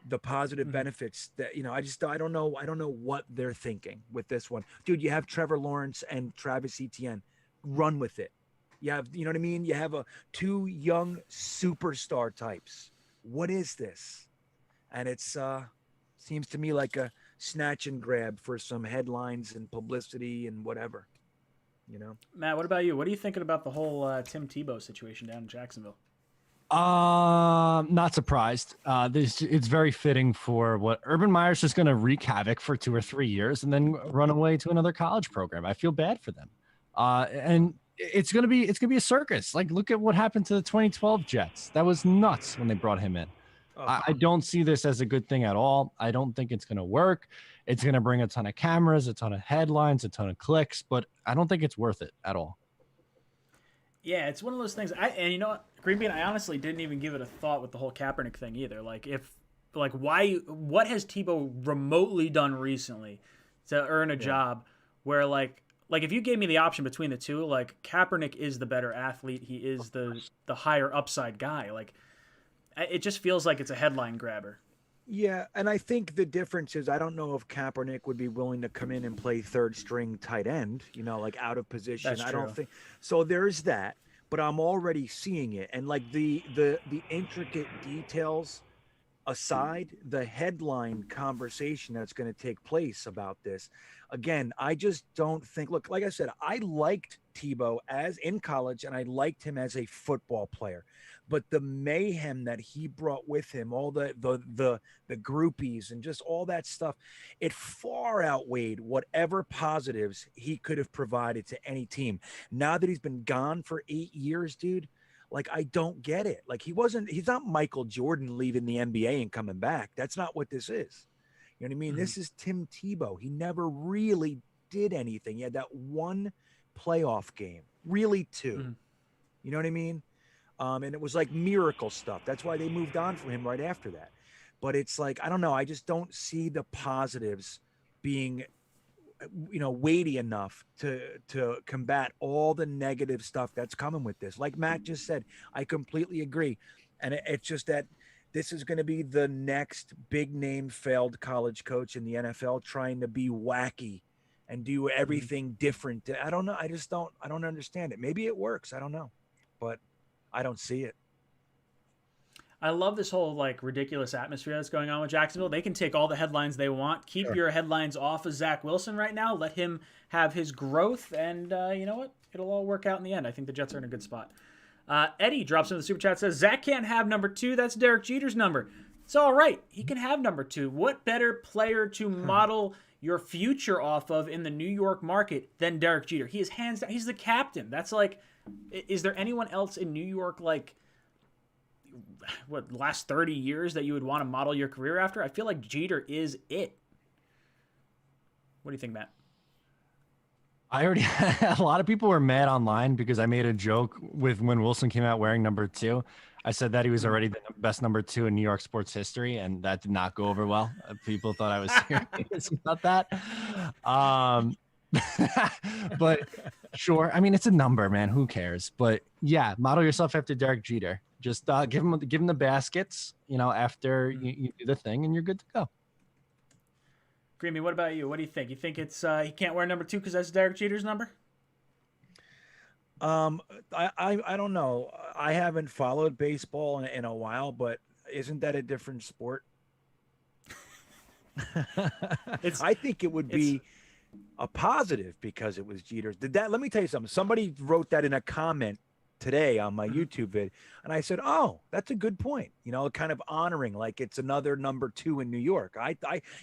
the positive benefits that I don't know what they're thinking with this one. Dude, you have Trevor Lawrence and Travis Etienne. Run with it. You have, you know what I mean? You have two young superstar types. What is this? And it's seems to me like a snatch and grab for some headlines and publicity and whatever.
Matt, what about you? What are you thinking about the whole Tim Tebow situation down in Jacksonville?
Not surprised. It's very fitting for what Urban Meyer's just going to wreak havoc for 2 or 3 years and then run away to another college program. I feel bad for them. And it's going to be a circus. Like, look at what happened to the 2012 Jets. That was nuts when they brought him in. I don't see this as a good thing at all. I don't think it's going to work. It's going to bring a ton of cameras, a ton of headlines, a ton of clicks, but I don't think it's worth it at all.
Yeah, it's one of those things. And you know what, Green Bean, I honestly didn't even give it a thought with the whole Kaepernick thing either. What has Tebow remotely done recently to earn a job where like if you gave me the option between the two, like Kaepernick is the better athlete, he is the higher upside guy. Like it just feels like it's a headline grabber.
Yeah, and I think the difference is I don't know if Kaepernick would be willing to come in and play third string tight end, like out of position.
That's
I
true.
don't think so. There's that, but I'm already seeing it, and like the intricate details aside, the headline conversation that's going to take place about this. Again, I just don't think. Look, like I said, I liked Tebow as in college, and I liked him as a football player. But the mayhem that he brought with him, all the groupies and just all that stuff, it far outweighed whatever positives he could have provided to any team. Now that he's been gone for 8 years, dude, like I don't get it. Like he's not Michael Jordan leaving the NBA and coming back. That's not what this is. You know what I mean? Mm-hmm. This is Tim Tebow. He never really did anything. He had that one playoff game, really two. Mm-hmm. You know what I mean? And it was like miracle stuff. That's why they moved on from him right after that. But it's like, I don't know. I just don't see the positives being, weighty enough to combat all the negative stuff that's coming with this. Like Matt just said, I completely agree. And it's just that this is going to be the next big name failed college coach in the NFL trying to be wacky and do everything different. I don't know. I don't understand it. Maybe it works. I don't know, but I don't see it.
I love this whole like ridiculous atmosphere that's going on with Jacksonville. They can take all the headlines they want. Keep your headlines off of Zach Wilson right now. Let him have his growth, and you know what? It'll all work out in the end. I think the Jets are in a good spot. Eddie drops into the super chat, says Zach can't have number 2. That's Derek Jeter's number. It's all right. He can have number 2. What better player to model your future off of in the New York market than Derek Jeter? He is hands down. He's the captain. That's like, is there anyone else in New York like? What, last 30 years that you would want to model your career after? I feel like Jeter is it. What do you think, Matt?
I already a lot of people were mad online because I made a joke with when Wilson came out wearing number 2. I said that he was already the best number 2 in New York sports history, and that did not go over well. People thought I was serious about that. But sure, I mean, it's a number, man. Who cares? But yeah, model yourself after Derek Jeter. Just give him the baskets, after you do the thing, and you're good to go.
Creamy, what about you? What do you think? You think it's he can't wear number 2 because that's Derek Jeter's number?
I don't know. I haven't followed baseball in a while, but isn't that a different sport? I think it would be a positive because it was Jeter's. Let me tell you something. Somebody wrote that in a comment today on my YouTube vid, and I said, "Oh, that's a good point." Kind of honoring like it's another number 2 in New York.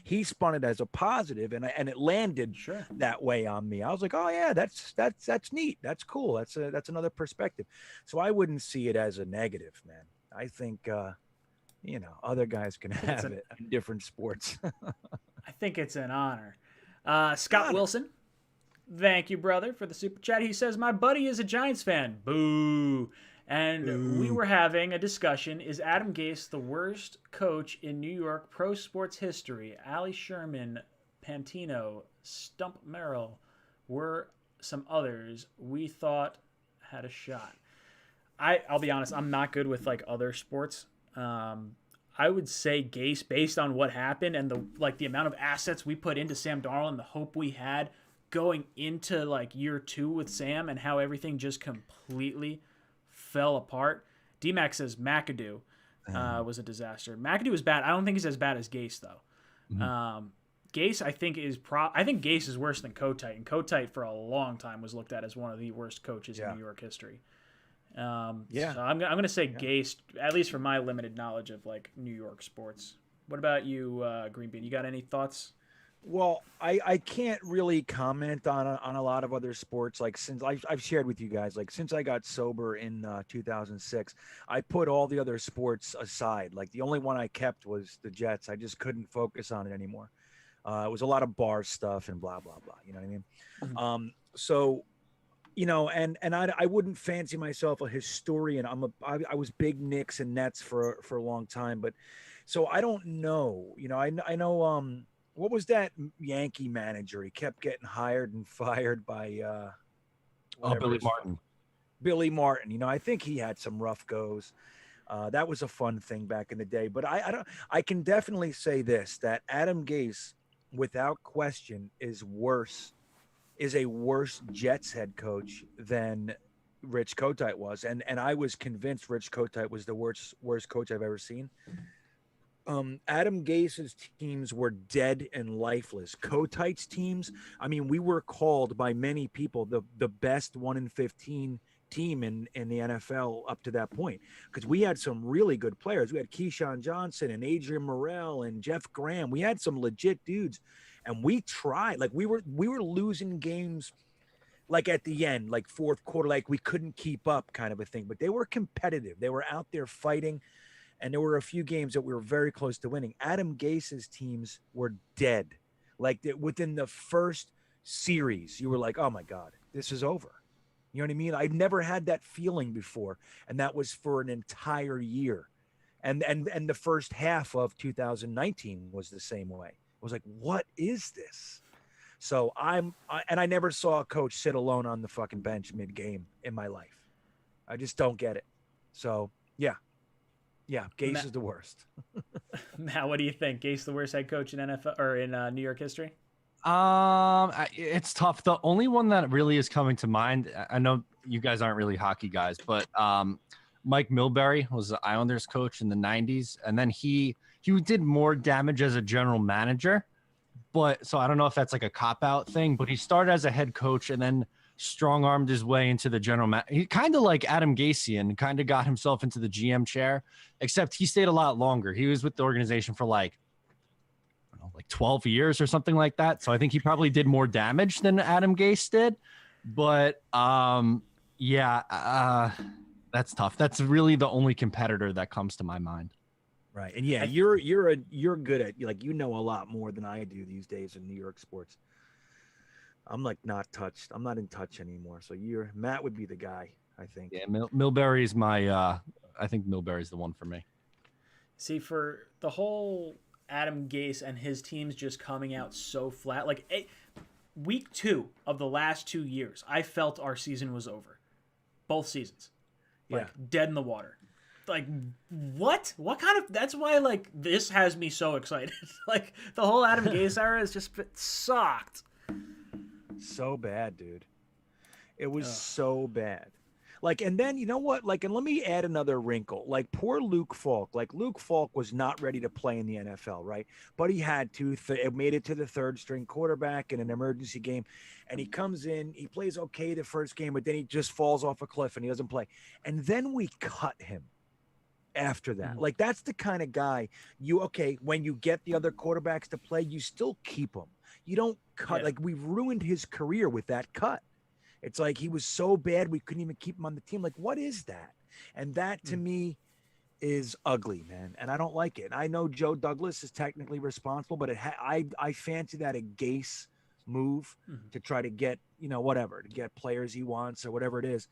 He spun it as a positive, and it landed that way on me. I was like, "Oh yeah, that's neat. That's cool. That's another perspective." So I wouldn't see it as a negative, man. I think other guys can have it in different sports.
I think it's an honor. Scott Wilson. Thank you, brother, for the super chat. He says, my buddy is a Giants fan. Boo. And we were having a discussion. Is Adam Gase the worst coach in New York pro sports history? Ali Sherman, Pantino, Stump Merrill were some others we thought had a shot. I'll be honest, I'm not good with like other sports. I would say Gase, based on what happened and the amount of assets we put into Sam Darnold and the hope we had going into like year 2 with Sam and how everything just completely fell apart. D-Mac says McAdoo was a disaster. McAdoo was bad. I don't think he's as bad as Gase though. Mm-hmm. Gase, I think I think Gase is worse than Kotite, and Kotite for a long time was looked at as one of the worst coaches in New York history. So I'm going to say Gase, at least from my limited knowledge of like New York sports. What about you, Green Bean? You got any thoughts?
Well, I can't really comment on a lot of other sports. Like since I've shared with you guys, like since I got sober in 2006, I put all the other sports aside. Like the only one I kept was the Jets. I just couldn't focus on it anymore. It was a lot of bar stuff and blah, blah, blah. You know what I mean? Mm-hmm. So, and I wouldn't fancy myself a historian. I was big Knicks and Nets for a long time, but so I don't know. I know. What was that Yankee manager? He kept getting hired and fired by
Billy Martin.
Billy Martin. I think he had some rough goes. That was a fun thing back in the day. But I can definitely say this, that Adam Gase, without question, is a worse Jets head coach than Rich Kotite was. And I was convinced Rich Kotite was the worst coach I've ever seen. Adam Gase's teams were dead and lifeless. Kotite's teams, I mean, we were called by many people the best 1-in-15 team in the NFL up to that point, because we had some really good players. We had Keyshawn Johnson and Adrian Morrell and Jeff Graham. We had some legit dudes, and we tried. Like we were losing games, like at the end, like fourth quarter, like we couldn't keep up, kind of a thing. But they were competitive. They were out there fighting. And there were a few games that we were very close to winning. Adam Gase's teams were dead. Like within the first series, you were like, oh my God, this is over. You know what I mean? I'd never had that feeling before. And that was for an entire year. And the first half of 2019 was the same way. I was like, what is this? So I never saw a coach sit alone on the fucking bench mid-game in my life. I just don't get it. So, yeah. Yeah, Gase is the worst.
Matt, what do you think? Gase the worst head coach in NFL or in New York history?
It's tough. The only one that really is coming to mind, I know you guys aren't really hockey guys, but Mike Milbury was the Islanders coach in the 90s, and then he did more damage as a general manager. But so I don't know if that's like a cop-out thing, but he started as a head coach and then strong-armed his way into the general manager. He kind of like Adam Gase and kind of got himself into the GM chair, except he stayed a lot longer. He was with the organization for like 12 years or something like that. So I think he probably did more damage than Adam Gase did. But that's tough. That's really the only competitor that comes to my mind.
Right. And yeah, you're good at, like, you know a lot more than I do these days in New York sports. I'm like not touched. I'm not in touch anymore. So Matt would be the guy, I think.
Yeah, Milbury's my I think Milbury's the one for me.
See, for the whole Adam Gase and his teams just coming out so flat, like week 2 of the last 2 years, I felt our season was over. Both seasons. Like dead in the water. Like, what kind of, that's why, like, this has me so excited. Like, the whole Adam Gase era has just been sucked.
So bad, dude. It was so bad. Like, and then, you know what? Like, and let me add another wrinkle. Like, poor Luke Falk. Like, Luke Falk was not ready to play in the NFL, right? But he had to. Made it to the third string quarterback in an emergency game. And he comes in, he plays okay the first game, but then he just falls off a cliff and he doesn't play. And then we cut him after that. Like, that's the kind of guy when you get the other quarterbacks to play, you still keep them. You don't cut. Like, we've ruined his career with that cut. It's like he was so bad we couldn't even keep him on the team. Like, what is that? And that to me is ugly, man. And I don't like it. I know Joe Douglas is technically responsible, but I fancy that a Gase move to try to get, to get players he wants or whatever it is.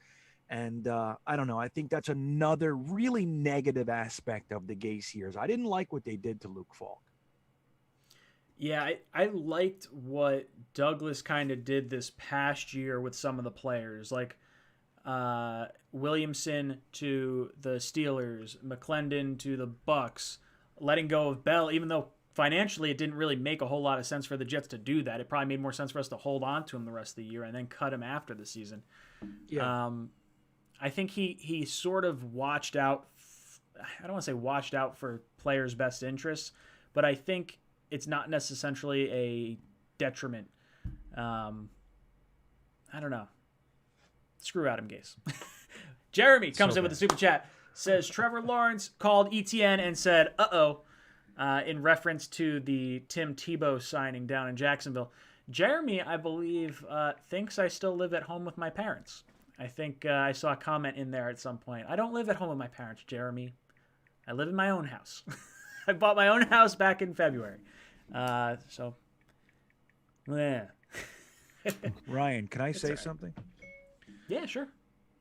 And I don't know. I think that's another really negative aspect of the Gase years. I didn't like what they did to Luke Falk.
Yeah, I liked what Douglas kind of did this past year with some of the players, like Williamson to the Steelers, McClendon to the Bucks, letting go of Bell, even though financially it didn't really make a whole lot of sense for the Jets to do that. It probably made more sense for us to hold on to him the rest of the year and then cut him after the season. Yeah. I think he sort of watched out. I don't want to say watched out for players' best interests, but I think it's not necessarily a detriment. I don't know. Screw Adam Gase. Jeremy comes in with a super chat. Says Trevor Lawrence called ETN and said, "Uh-oh," in reference to the Tim Tebow signing down in Jacksonville. Jeremy, I believe, thinks I still live at home with my parents. I think I saw a comment in there at some point. I don't live at home with my parents, Jeremy. I live in my own house. I bought my own house back in February. Yeah.
Ryan, can I say something?
Yeah, sure.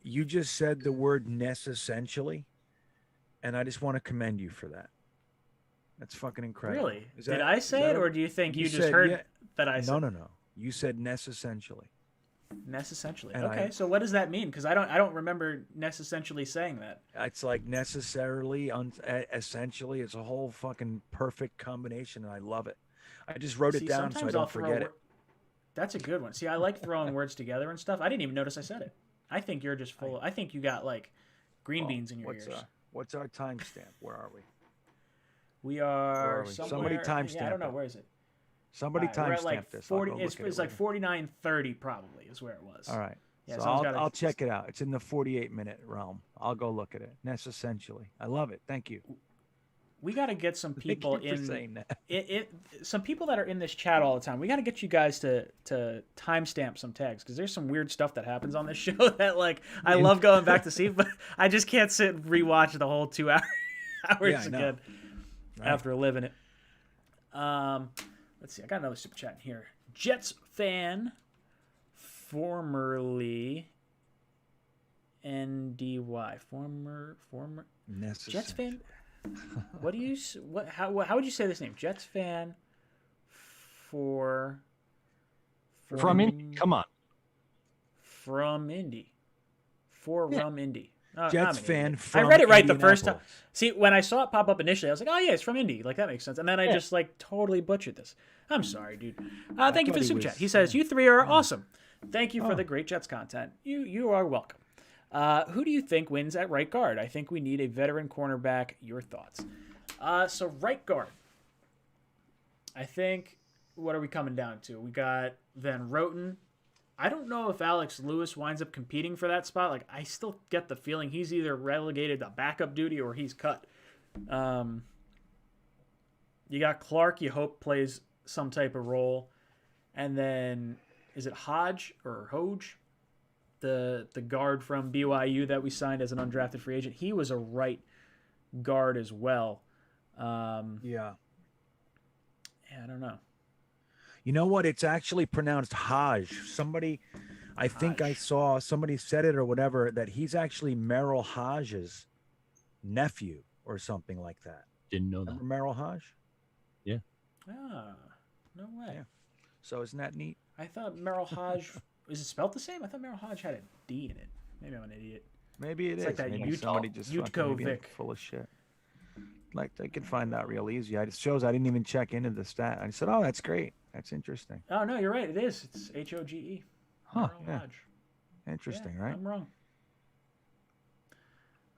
You just said the word "essentially," and I just want to commend you for that. That's fucking incredible.
Really? Did I say it, or do you think you just heard that I said?
No. You said "essentially."
Essentially. Okay, so what does that mean? Because I don't remember essentially saying that.
It's like necessarily, essentially. It's a whole fucking perfect combination, and I love it. I just wrote it down so I don't forget it.
That's a good one. See, I like throwing words together and stuff. I didn't even notice I said it. I think you're just full. I think you got like green beans in your ears.
What's our timestamp? Where are we?
We are somewhere.
Somebody timestamp.
Yeah, I don't know. Where is it?
Somebody timestamp this.
40. It's like 49:30 probably is where it was.
All right. Yeah, so I'll check it out. It's in the 48-minute realm. I'll go look at it. Essentially. I love it. Thank you.
We got to get some people
Thank you for saying that.
Some people that are in this chat all the time. We got to get you guys to timestamp some tags because there's some weird stuff that happens on this show that I love going back to see, but I just can't sit and rewatch the whole 2 hours again after living it. Let's see. I got another super chat in here. Jets fan, formerly NDY, former Jets fan. How would you say this name? Jets fan from
Indy. Come on.
From Indy. Indy.
Jets fan from
I read it right the first time.
Indianapolis.
See, when I saw it pop up initially, I was like, "Oh yeah, it's from Indy." Like that makes sense. And then I just like totally butchered this. I'm sorry, dude. Thank you for the super chat. He says, "You three are awesome. Thank you for the great Jets content. You are welcome." Who do you think wins at right guard? I think we need a veteran cornerback. Your thoughts? So right guard. I think. What are we coming down to? We got Van Roten. I don't know if Alex Lewis winds up competing for that spot. Like, I still get the feeling he's either relegated to backup duty or he's cut. You got Clark, you hope plays some type of role. And then, is it Hodge or Hoge? The guard from BYU that we signed as an undrafted free agent. He was a right guard as well.
Yeah,
I don't know.
you know what? It's actually pronounced Hodge. Somebody, I think I saw somebody said it or whatever, that he's actually Merrill Hodge's nephew or something like that.
Didn't know that.
Remember Merrill Hodge?
Yeah.
Ah, no way.
Yeah. So isn't that neat?
I thought Merrill Hodge, is it spelled the same? I thought Merrill Hodge had a D in it. Maybe I'm an idiot.
Maybe it
It's
is.
like that
Maybe somebody just fucking being
Vic.
full of shit. Like they can find that real easy. It shows I didn't even check into the stat. I said, "Oh, that's great. That's interesting."
Oh no, you're right. It is. It's Hoge.
Huh?
Merrill
Yeah.
Hodge.
Interesting,
Yeah,
right?
I'm wrong.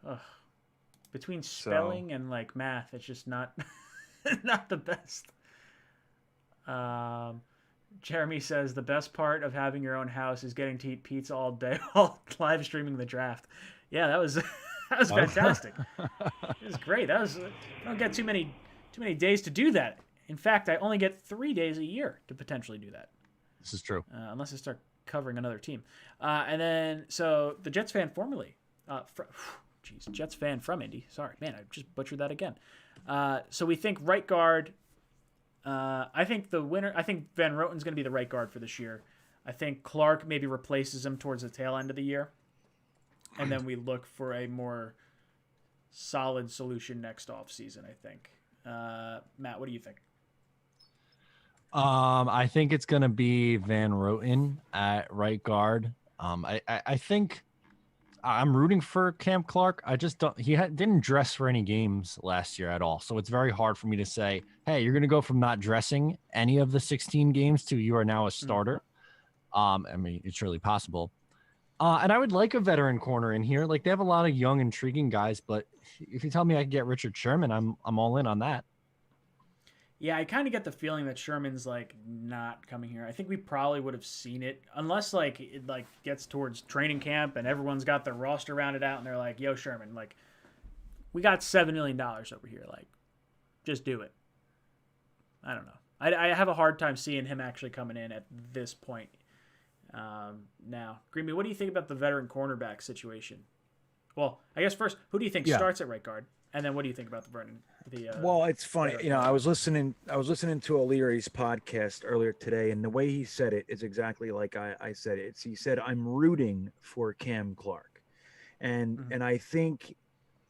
Ugh. Between spelling and like math, it's just not not the best. Jeremy says the best part of having your own house is getting to eat pizza all day while live streaming the draft. Yeah, that was that was fantastic. It was great. I don't get too many days to do that. In fact, I only get 3 days a year to potentially do that.
This is true.
Unless I start covering another team. And then, so the Jets fan formerly, Jets fan from Indy. Sorry, man, I just butchered that again. So we think right guard. I think Van Roten's going to be the right guard for this year. I think Clark maybe replaces him towards the tail end of the year. And then we look for a more solid solution next offseason, I think. Matt, what do you think?
I think it's going to be Van Roten at right guard. I think I'm rooting for Cam Clark. I just don't. Didn't dress for any games last year at all, so it's very hard for me to say, "Hey, you're going to go from not dressing any of the 16 games to you are now a starter." I mean, it's surely possible. And I would like a veteran corner in here. Like they have a lot of young, intriguing guys, but if you tell me I can get Richard Sherman, I'm all in on that.
Yeah, I kind of get the feeling that Sherman's like not coming here. I think we probably would have seen it unless like it like gets towards training camp and everyone's got their roster rounded out and they're like, "Yo, Sherman, like we got $7 million over here. Like, just do it." I don't know. I have a hard time seeing him actually coming in at this point. Now, Greenby, what do you think about the veteran cornerback situation? Well, I guess first, who do you think starts at right guard? And then what do you think about
well, it's funny. You know, I was listening to O'Leary's podcast earlier today, and the way he said it is exactly like I said it. He said, "I'm rooting for Cam Clark." And I think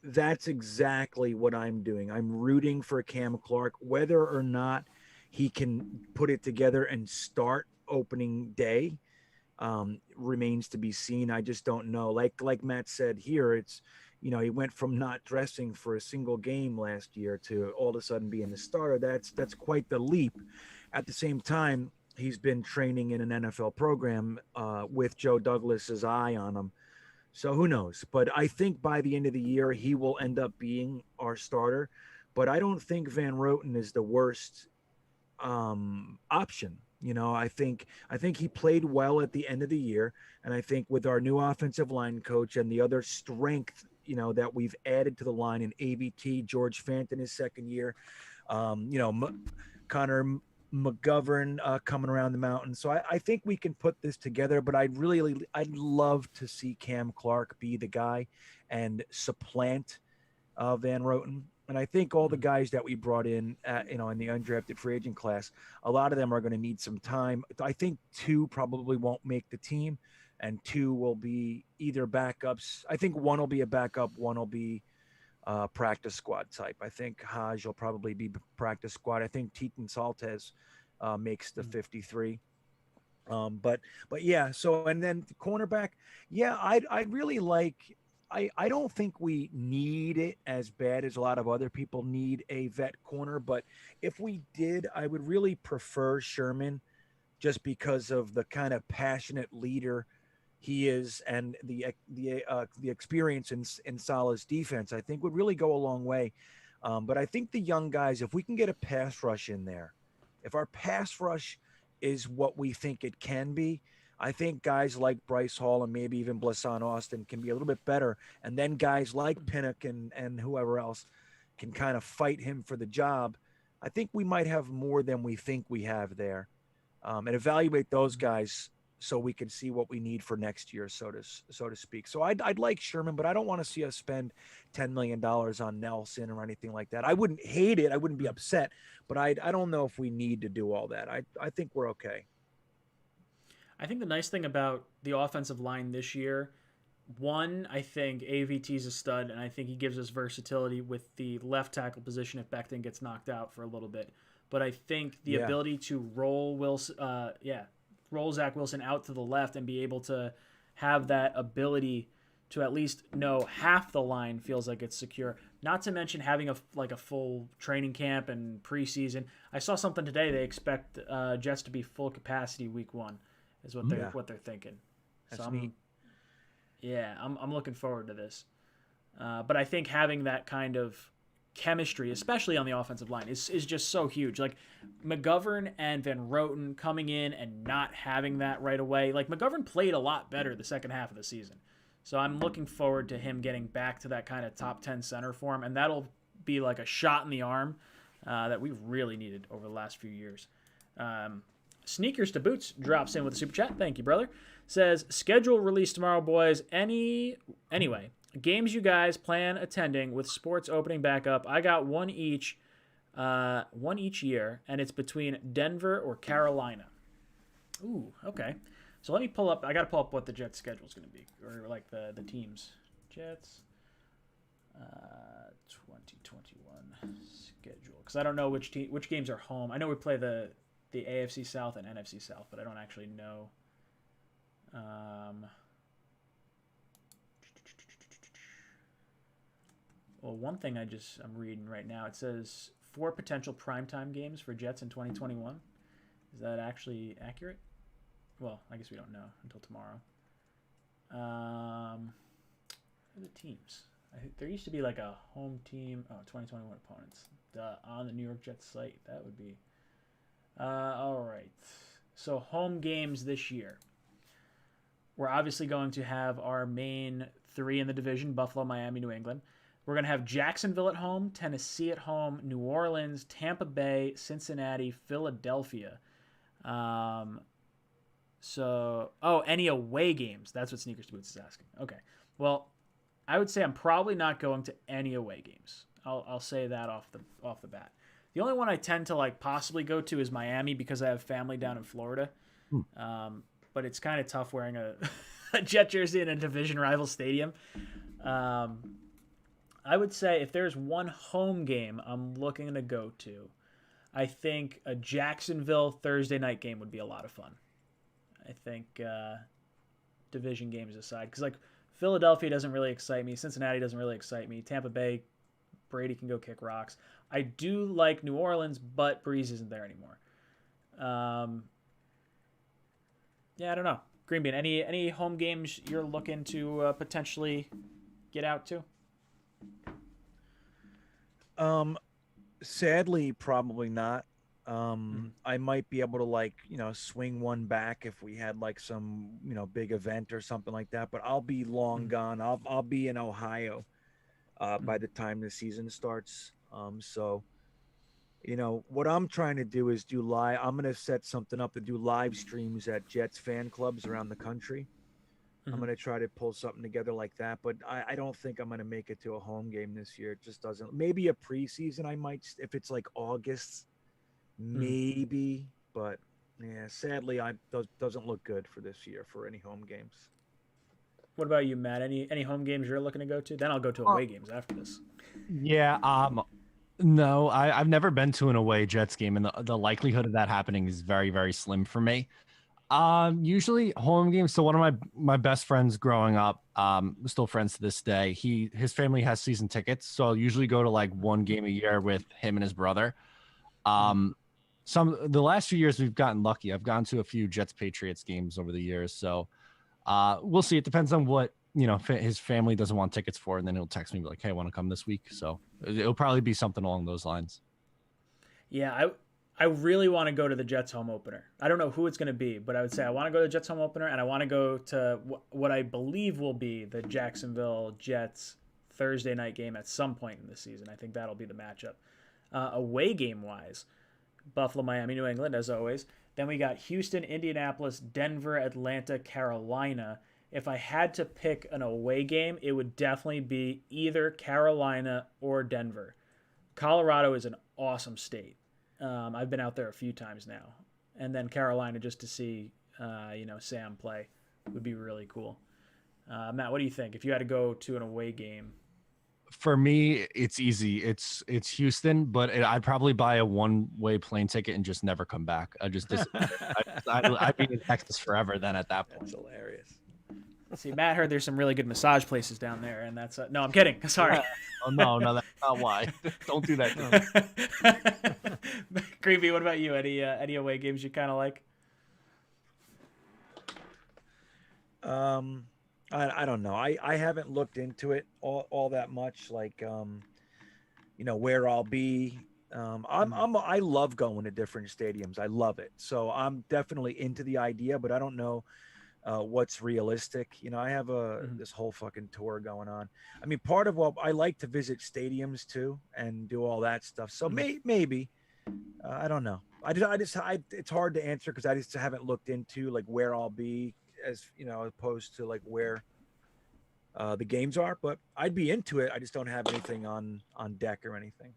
that's exactly what I'm doing. I'm rooting for Cam Clark, whether or not he can put it together and start opening day. Remains to be seen. I just don't know. Like Matt said here, it's, you know, he went from not dressing for a single game last year to all of a sudden being the starter. That's quite the leap. At the same time, he's been training in an NFL program with Joe Douglas's eye on him. So who knows? But I think by the end of the year, he will end up being our starter. But I don't think Van Roten is the worst option. You know, I think he played well at the end of the year. And I think with our new offensive line coach and the other strength, you know, that we've added to the line in AVT, George Fant in his second year, you know, Connor McGovern coming around the mountain. So I think we can put this together, but I'd love to see Cam Clark be the guy and supplant Van Roten. And I think all the guys that we brought in, you know, in the undrafted free agent class, a lot of them are going to need some time. I think 2 probably won't make the team, and 2 will be either backups. I think 1 will be a backup, 1 will be practice squad type. I think Haj will probably be practice squad. I think Teton Saltez makes the 53. But yeah. So, and then the cornerback, yeah, I really like I don't think we need it as bad as a lot of other people need a vet corner, but if we did, I would really prefer Sherman just because of the kind of passionate leader he is and the experience in Salah's defense. I think would really go a long way. But I think the young guys, if we can get a pass rush in there, if our pass rush is what we think it can be, I think guys like Bryce Hall and maybe even Blasson Austin can be a little bit better. And then guys like Pinnock and whoever else can kind of fight him for the job. I think we might have more than we think we have there. And evaluate those guys so we can see what we need for next year, so to speak. So I'd like Sherman, but I don't want to see us spend $10 million on Nelson or anything like that. I wouldn't hate it. I wouldn't be upset, but I don't know if we need to do all that. I think we're okay.
I think the nice thing about the offensive line this year, one, I think AVT's a stud, and I think he gives us versatility with the left tackle position if Becton gets knocked out for a little bit. But I think the ability to roll Zach Wilson out to the left and be able to have that ability to at least know half the line feels like it's secure. Not to mention having a full training camp and preseason. I saw something today. They expect Jets to be full capacity week 1. Is what they're thinking.
That's neat.
I'm looking forward to this. But I think having that kind of chemistry, especially on the offensive line, is just so huge. Like McGovern and Van Roten coming in and not having that right away. Like McGovern played a lot better the second half of the season. So I'm looking forward to him getting back to that kind of top 10 center form, and that'll be like a shot in the arm that we've really needed over the last few years. Sneakers to Boots drops in with a super chat. Thank you, brother. Says, schedule release tomorrow, boys. Anyway, games you guys plan attending with sports opening back up. I got one each year, and it's between Denver or Carolina. Ooh, okay. So let me pull up. I got to pull up what the Jets schedule is going to be, or like the teams. Jets 2021 schedule, because I don't know which games are home. I know we play the AFC South and NFC South, but I don't actually know. Well, one thing I'm reading right now, it says 4 potential primetime games for Jets in 2021. Is that actually accurate? Well, I guess we don't know until tomorrow. What are the teams? There used to be like a home team. Oh, 2021 opponents. On the New York Jets site. That would be... all right. So home games this year. We're obviously going to have our main 3 in the division, Buffalo, Miami, New England. We're going to have Jacksonville at home, Tennessee at home, New Orleans, Tampa Bay, Cincinnati, Philadelphia. Any away games. That's what Sneakers to Boots is asking. Okay. Well, I would say I'm probably not going to any away games. I'll say that off the bat. The only one I tend to possibly go to is Miami because I have family down in Florida. But it's kind of tough wearing a Jet jersey in a division rival stadium. I would say if there's one home game I'm looking to go to, I think a Jacksonville Thursday night game would be a lot of fun. I think division games aside, because Philadelphia doesn't really excite me. Cincinnati doesn't really excite me. Tampa Bay, Brady can go kick rocks. I do like New Orleans, but Breeze isn't there anymore. I don't know. Green Bean, any home games you're looking to potentially get out to?
Sadly, probably not. I might be able to swing one back if we had some big event or something like that, but I'll be long gone. I'll be in Ohio by the time the season starts. So what I'm trying to do is I'm going to set something up to do live streams at Jets fan clubs around the country. I'm going to try to pull something together like that, but I don't think I'm going to make it to a home game this year. It just doesn't. Maybe a preseason I might, if it's August, maybe, but yeah, sadly, doesn't look good for this year for any home games.
What about you, Matt? Any home games you're looking to go to? Then I'll go to away games after this.
Yeah, no, I've never been to an away Jets game, and the likelihood of that happening is very, very slim for me. Usually home games. So one of my best friends growing up, still friends to this day. His family has season tickets, so I'll usually go to like one game a year with him and his brother. The last few years we've gotten lucky. I've gone to a few Jets Patriots games over the years, so we'll see. It depends on what his family doesn't want tickets for, and then he'll text me like, "Hey, I want to come this week." So it'll probably be something along those lines.
Yeah, I really want to go to the Jets home opener. I don't know who it's going to be, but I would say I want to go to the Jets home opener, and I want to go to what I believe will be the Jacksonville Jets Thursday night game at some point in the season. I think that'll be the matchup. Away game wise, Buffalo, Miami, New England, as always. Then we got Houston, Indianapolis, Denver, Atlanta, Carolina. If I had to pick an away game, it would definitely be either Carolina or Denver. Colorado is an awesome state. I've been out there a few times now, and then Carolina just to see, Sam play would be really cool. Matt, what do you think if you had to go to an away game?
For me, it's easy. It's Houston, but I'd probably buy a one-way plane ticket and just never come back. I'd be in Texas forever. Then at that point,
that's hilarious.
See, Matt heard there's some really good massage places down there, and that's no, I'm kidding. Sorry.
Oh no, that's not why. Don't do that.
Creepy. What about you? Any away games you kind of like?
I don't know. I haven't looked into it all that much. Like, where I'll be. I love going to different stadiums. I love it. So I'm definitely into the idea, but I don't know what's realistic. I have this whole fucking tour going on. I mean, part of what I like to visit stadiums too and do all that stuff. So maybe I don't know. It's hard to answer because I just haven't looked into like where I'll be as opposed to like where the games are. But I'd be into it. I just don't have anything on deck or anything.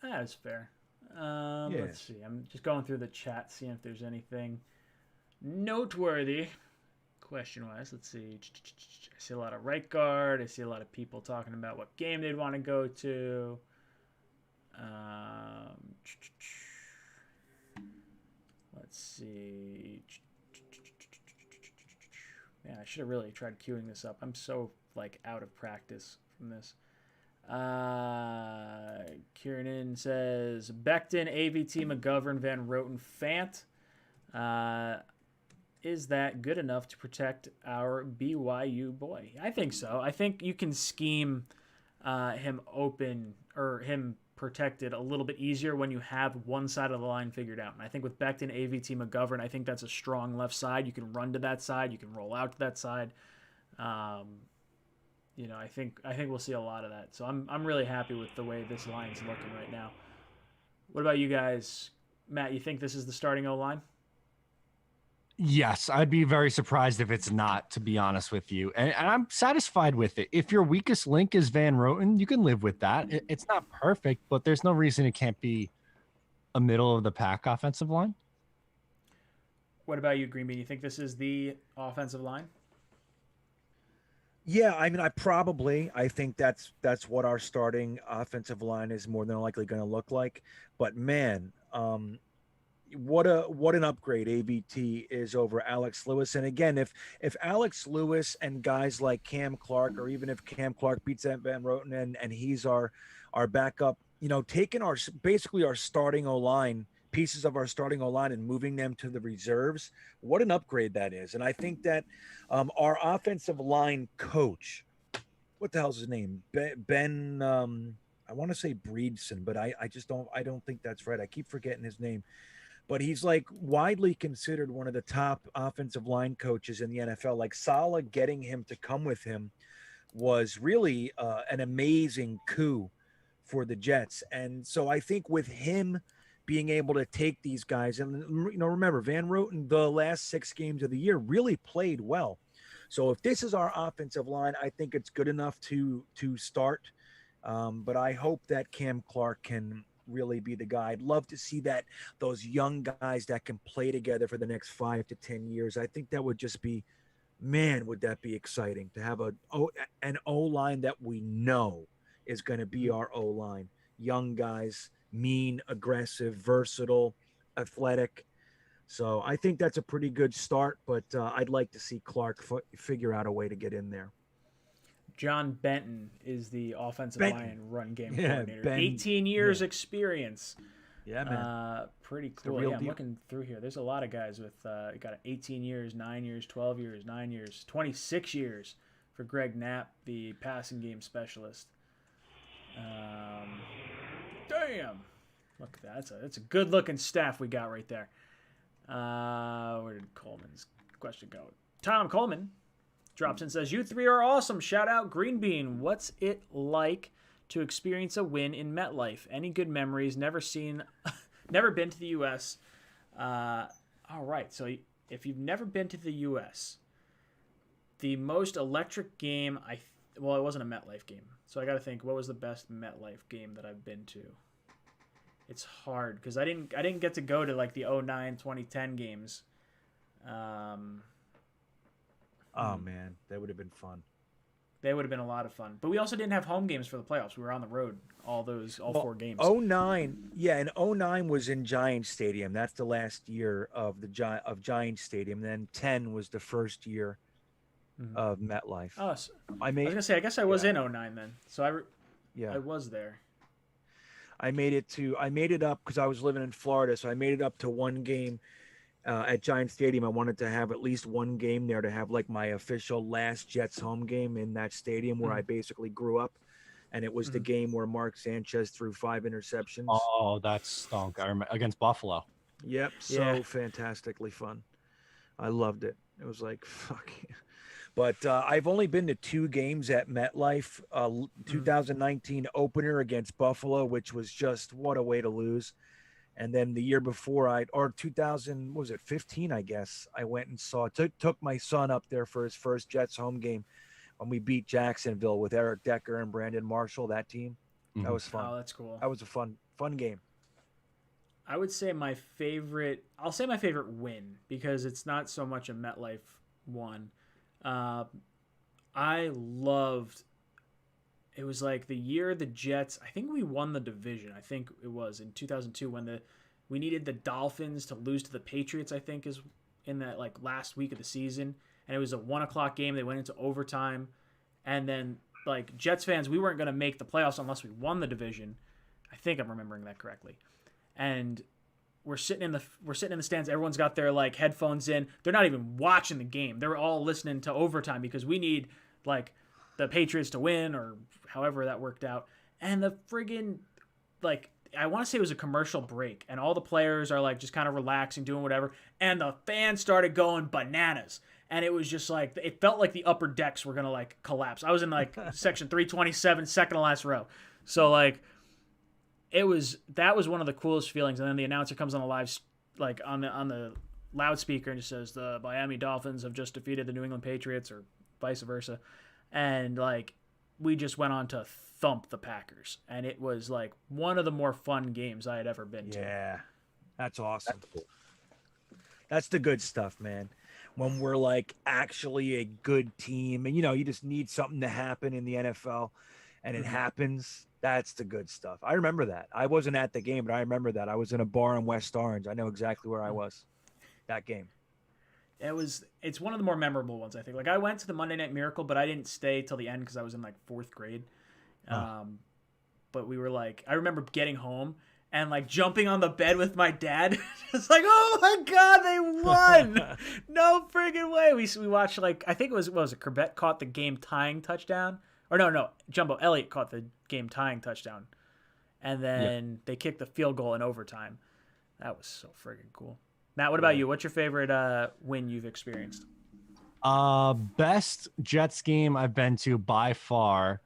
That's fair. Let's see. I'm just going through the chat, seeing if there's anything noteworthy question-wise. Let's see. I see a lot of right guard. I see a lot of people talking about what game they'd want to go to. Let's see. Man, I should have really tried queuing this up. I'm so out of practice from this. Kieran says Becton, AVT, McGovern, Van Roten, Fant. Is that good enough to protect our BYU boy? I think so. I think you can scheme him open or him protected a little bit easier when you have one side of the line figured out. And I think with Becton, AVT, McGovern, I think that's a strong left side. You can run to that side. You can roll out to that side. I think we'll see a lot of that. So I'm really happy with the way this line's looking right now. What about you guys? Matt, you think this is the starting O-line?
Yes, I'd be very surprised if it's not, to be honest with you. And I'm satisfied with it. If your weakest link is Van Roten, you can live with that. It's not perfect, but there's no reason it can't be a middle of the pack offensive line.
What about you, Green Bean? You think this is the offensive line?
Yeah, I mean, I think that's what our starting offensive line is more than likely going to look like. But man, what an upgrade AVT is over Alex Lewis. And again, if Alex Lewis and guys like Cam Clark, or even if Cam Clark beats Van Roten and he's our backup, taking basically our starting O-line, pieces of our starting O-line and moving them to the reserves, what an upgrade that is. And I think that our offensive line coach, what the hell's his name? Ben I want to say Breedson, but I don't think that's right. I keep forgetting his name. But he's widely considered one of the top offensive line coaches in the NFL. Like Saleh getting him to come with him was really an amazing coup for the Jets. And so I think with him being able to take these guys, and remember Van Roten, the last 6 games of the year really played well. So if this is our offensive line, I think it's good enough to start. But I hope that Cam Clark can really be the guy. I'd love to see those young guys that can play together for the next 5 to 10 years. I think that would just be, man, would that be exciting to have an O-line that we know is going to be our O-line. Young guys, mean, aggressive, versatile, athletic. So I think that's a pretty good start, but I'd like to see Clark figure out a way to get in there.
John Benton is the offensive line run game
Yeah,
coordinator. 18 years experience.
Yeah, man.
Pretty cool. Yeah, I'm looking through here. There's a lot of guys with got 18 years, 9 years, 12 years, 9 years, 26 years for Greg Knapp, the passing game specialist. Damn. Look at that. That's a good looking staff we got right there. Where did Coleman's question go? Tom Coleman drops in and says, "You three are awesome. Shout out Green Bean. What's it like to experience a win in MetLife? Any good memories? Never been to the U.S. All right. So if you've never been to the U.S., the most electric game, well, it wasn't a MetLife game. So I got to think, what was the best MetLife game that I've been to? It's hard because I didn't get to go to like the 2009, 2010 games.
Oh man, that would have been fun.
They would have been a lot of fun. But we also didn't have home games for the playoffs. We were on the road all 4 games.
2009, yeah, and 2009 was in Giant Stadium. That's the last year of Giant Stadium. Then 10 was the first year of MetLife.
Oh, so I was gonna say, I guess I was in 2009 then. So I was there.
I made it up because I was living in Florida, so I made it up to one game at Giant Stadium. I wanted to have at least one game there to have like my official last Jets home game in that stadium where I basically grew up, and it was the game where Mark Sanchez threw 5 interceptions.
Oh, that stunk! I remember against Buffalo.
Yep, so fantastically fun. I loved it. It was like fuck. But I've only been to 2 games at MetLife. 2019 opener against Buffalo, which was just what a way to lose. And then the year before, 2015, I guess, I went and took my son up there for his first Jets home game when we beat Jacksonville with Eric Decker and Brandon Marshall, that team. That was fun.
Oh, that's cool.
That was a fun game.
I would say my favorite win, because it's not so much a MetLife one. I loved, it was like the year the Jets, I think we won the division. I think it was in 2002 when we needed the Dolphins to lose to the Patriots, I think is in that like last week of the season. And it was a 1:00 game. They went into overtime. And then like Jets fans, we weren't going to make the playoffs unless we won the division. I think I'm remembering that correctly. And we're sitting in the stands. Everyone's got their like headphones in. They're not even watching the game. They're all listening to overtime because we need like the Patriots to win or however that worked out. And the friggin' like I want to say it was a commercial break, and all the players are like just kind of relaxing, doing whatever, and the fans started going bananas. And it was just like it felt like the upper decks were gonna like collapse. I was in like section 327, second to last row. So like that was one of the coolest feelings. And then the announcer comes on the live, like on the loudspeaker, and just says the Miami Dolphins have just defeated the New England Patriots, or vice versa. And like we just went on to thump the Packers, and it was like one of the more fun games I had ever been to.
Yeah, that's awesome. That's the good stuff, man. When we're like actually a good team, and you just need something to happen in the NFL, and it happens. That's the good stuff. I remember that. I wasn't at the game, but I remember that. I was in a bar in West Orange. I know exactly where I was that game.
It's one of the more memorable ones, I think. Like I went to the Monday Night Miracle, but I didn't stay till the end because I was in like 4th grade. But we were like, I remember getting home and like jumping on the bed with my dad. It's like, oh my God, they won. No friggin' way. We watched like, I think it was Corbett caught the game tying touchdown. Or no, Jumbo Elliott caught the game tying touchdown. And then they kicked the field goal in overtime. That was so friggin' cool. Matt, what about you? What's your favorite win you've experienced?
Best Jets game I've been to by far,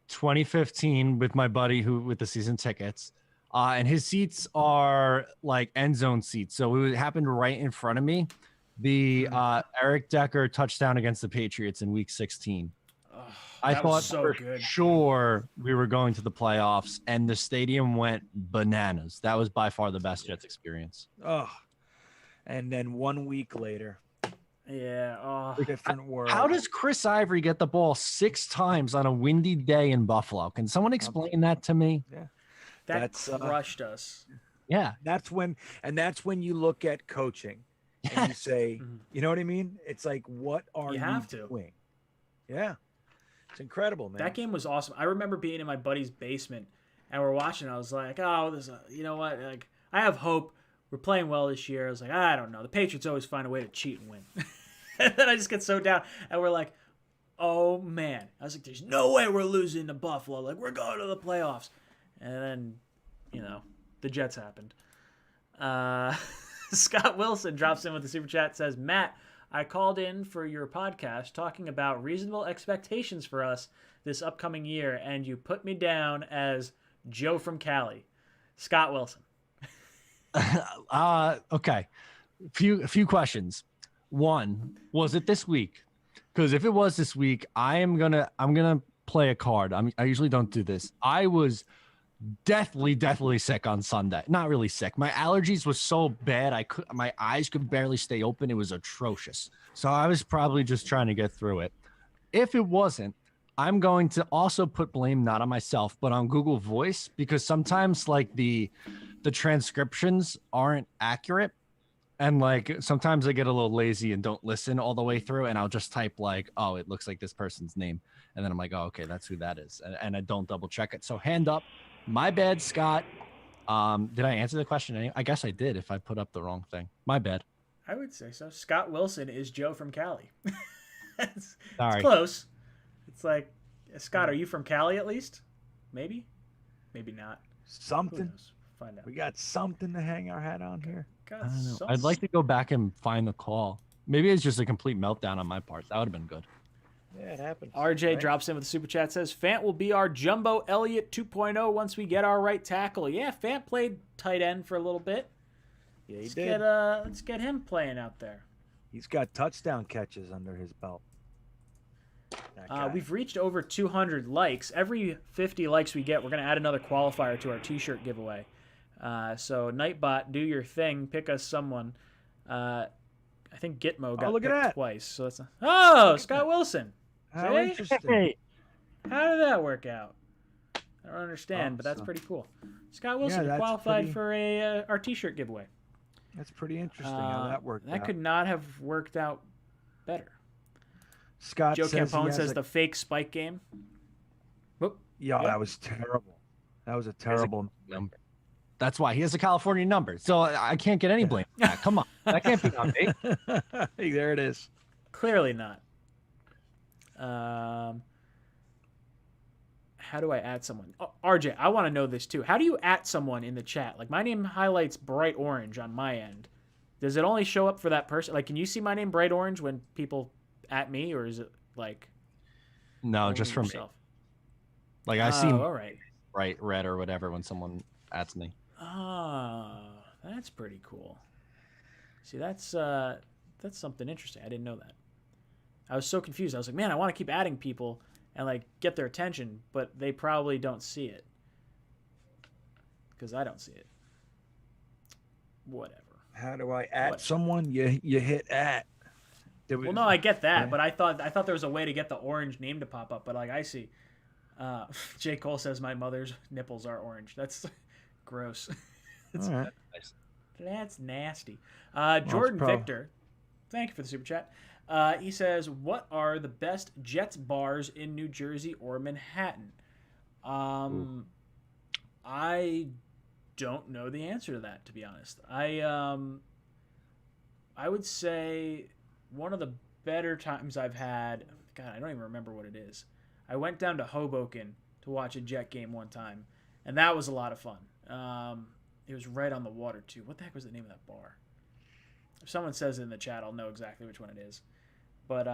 2015 with my buddy with the season tickets. And his seats are like end zone seats. So it happened right in front of me. The Eric Decker touchdown against the Patriots in week 16. I thought for sure we were going to the playoffs, and the stadium went bananas. That was by far the best Jets experience.
Oh, and then 1 week later.
Yeah. Oh.
Different world.
How does Chris Ivory get the ball 6 times on a windy day in Buffalo? Can someone explain that to me?
Yeah.
That crushed us.
Yeah.
That's when you look at coaching and you say, you know what I mean? It's like, what are you doing? Yeah. It's incredible, man.
That game was awesome. I remember being in my buddy's basement and we're watching. I was like, oh, you know what? Like, I have hope. We're playing well this year. I was like, I don't know. The Patriots always find a way to cheat and win. And then I just get so down. And we're like, oh, man. I was like, there's no way we're losing to Buffalo. Like, we're going to the playoffs. And then, the Jets happened. Scott Wilson drops in with the super chat, says, Matt, I called in for your podcast talking about reasonable expectations for us this upcoming year, and you put me down as Joe from Cali. Scott Wilson.
Okay. A few questions. One, was it this week? Because if it was this week, I'm gonna play a card. I usually don't do this. I was deathly sick on Sunday. Not really sick. My allergies was so bad my eyes could barely stay open. It was atrocious. So I was probably just trying to get through it. If it wasn't, I'm going to also put blame not on myself, but on Google Voice, because sometimes like the transcriptions aren't accurate. And like sometimes I get a little lazy and don't listen all the way through, and I'll just type like, oh, it looks like this person's name. And then I'm like, oh, okay, that's who that is. And I don't double check it. So hand up. My bad, Scott. Did I answer the question? I guess I did if I put up the wrong thing. My bad.
I would say so. Scott Wilson is Joe from Cali. It's close. It's like, Scott, are you from Cali at least? Maybe? Maybe not.
Something.
Find out.
We got something to hang our hat on here.
I don't know. I'd like to go back and find the call. Maybe it's just a complete meltdown on my part. That would have been good.
Yeah, it happens.
RJ drops in with a super chat, says, Fant will be our Jumbo Elliott 2.0 once we get our right tackle. Yeah, Fant played tight end for a little bit.
Yeah, he did.
Let's get him playing out there.
He's got touchdown catches under his belt.
We've reached over 200 likes. Every 50 likes we get, we're going to add another qualifier to our T-shirt giveaway. So Nightbot, do your thing. Pick us someone. I think Gitmo got picked twice. So that's Scott Wilson.
How interesting.
Hey.
How did that work out? I don't understand, but that's pretty cool. Scott Wilson, you qualified for our T-shirt giveaway.
That's pretty interesting how that worked out.
That could not have worked out better.
Scott
Joe Campone says the fake spike game. Whoop.
Yeah, that was terrible. That was a terrible
number. That's why he has a California number. So I can't get any blame for that. Come on. That can't be on me.
Hey, there it is.
Clearly not. How do I add someone? Oh, RJ, I want to know this too. How do you add someone in the chat? Like, my name highlights bright orange on my end. Does it only show up for that person? Like, can you see my name bright orange when people at me, or is it like...
No, just from
yourself?
Like, I see
all right.
bright red or whatever when someone adds me.
Oh, that's pretty cool. See, that's something interesting. I didn't know that. I was so confused. I was like, man, I want to keep adding people and like get their attention, but they probably don't see it because I don't see it. Whatever.
How do I add someone? You hit at.
Well, no, I get that, but I thought there was a way to get the orange name to pop up. But like, I see. J. Cole says my mother's nipples are orange. That's gross.
All right.
That's nasty. Jordan Victor, thank you for the super chat. He says, what are the best Jets bars in New Jersey or Manhattan? I don't know the answer to that, to be honest. I would say one of the better times I've had, God, I don't even remember what it is. I went down to Hoboken to watch a Jet game one time, and that was a lot of fun. It was right on the water, too. What the heck was the name of that bar? If someone says it in the chat, I'll know exactly which one it is. But,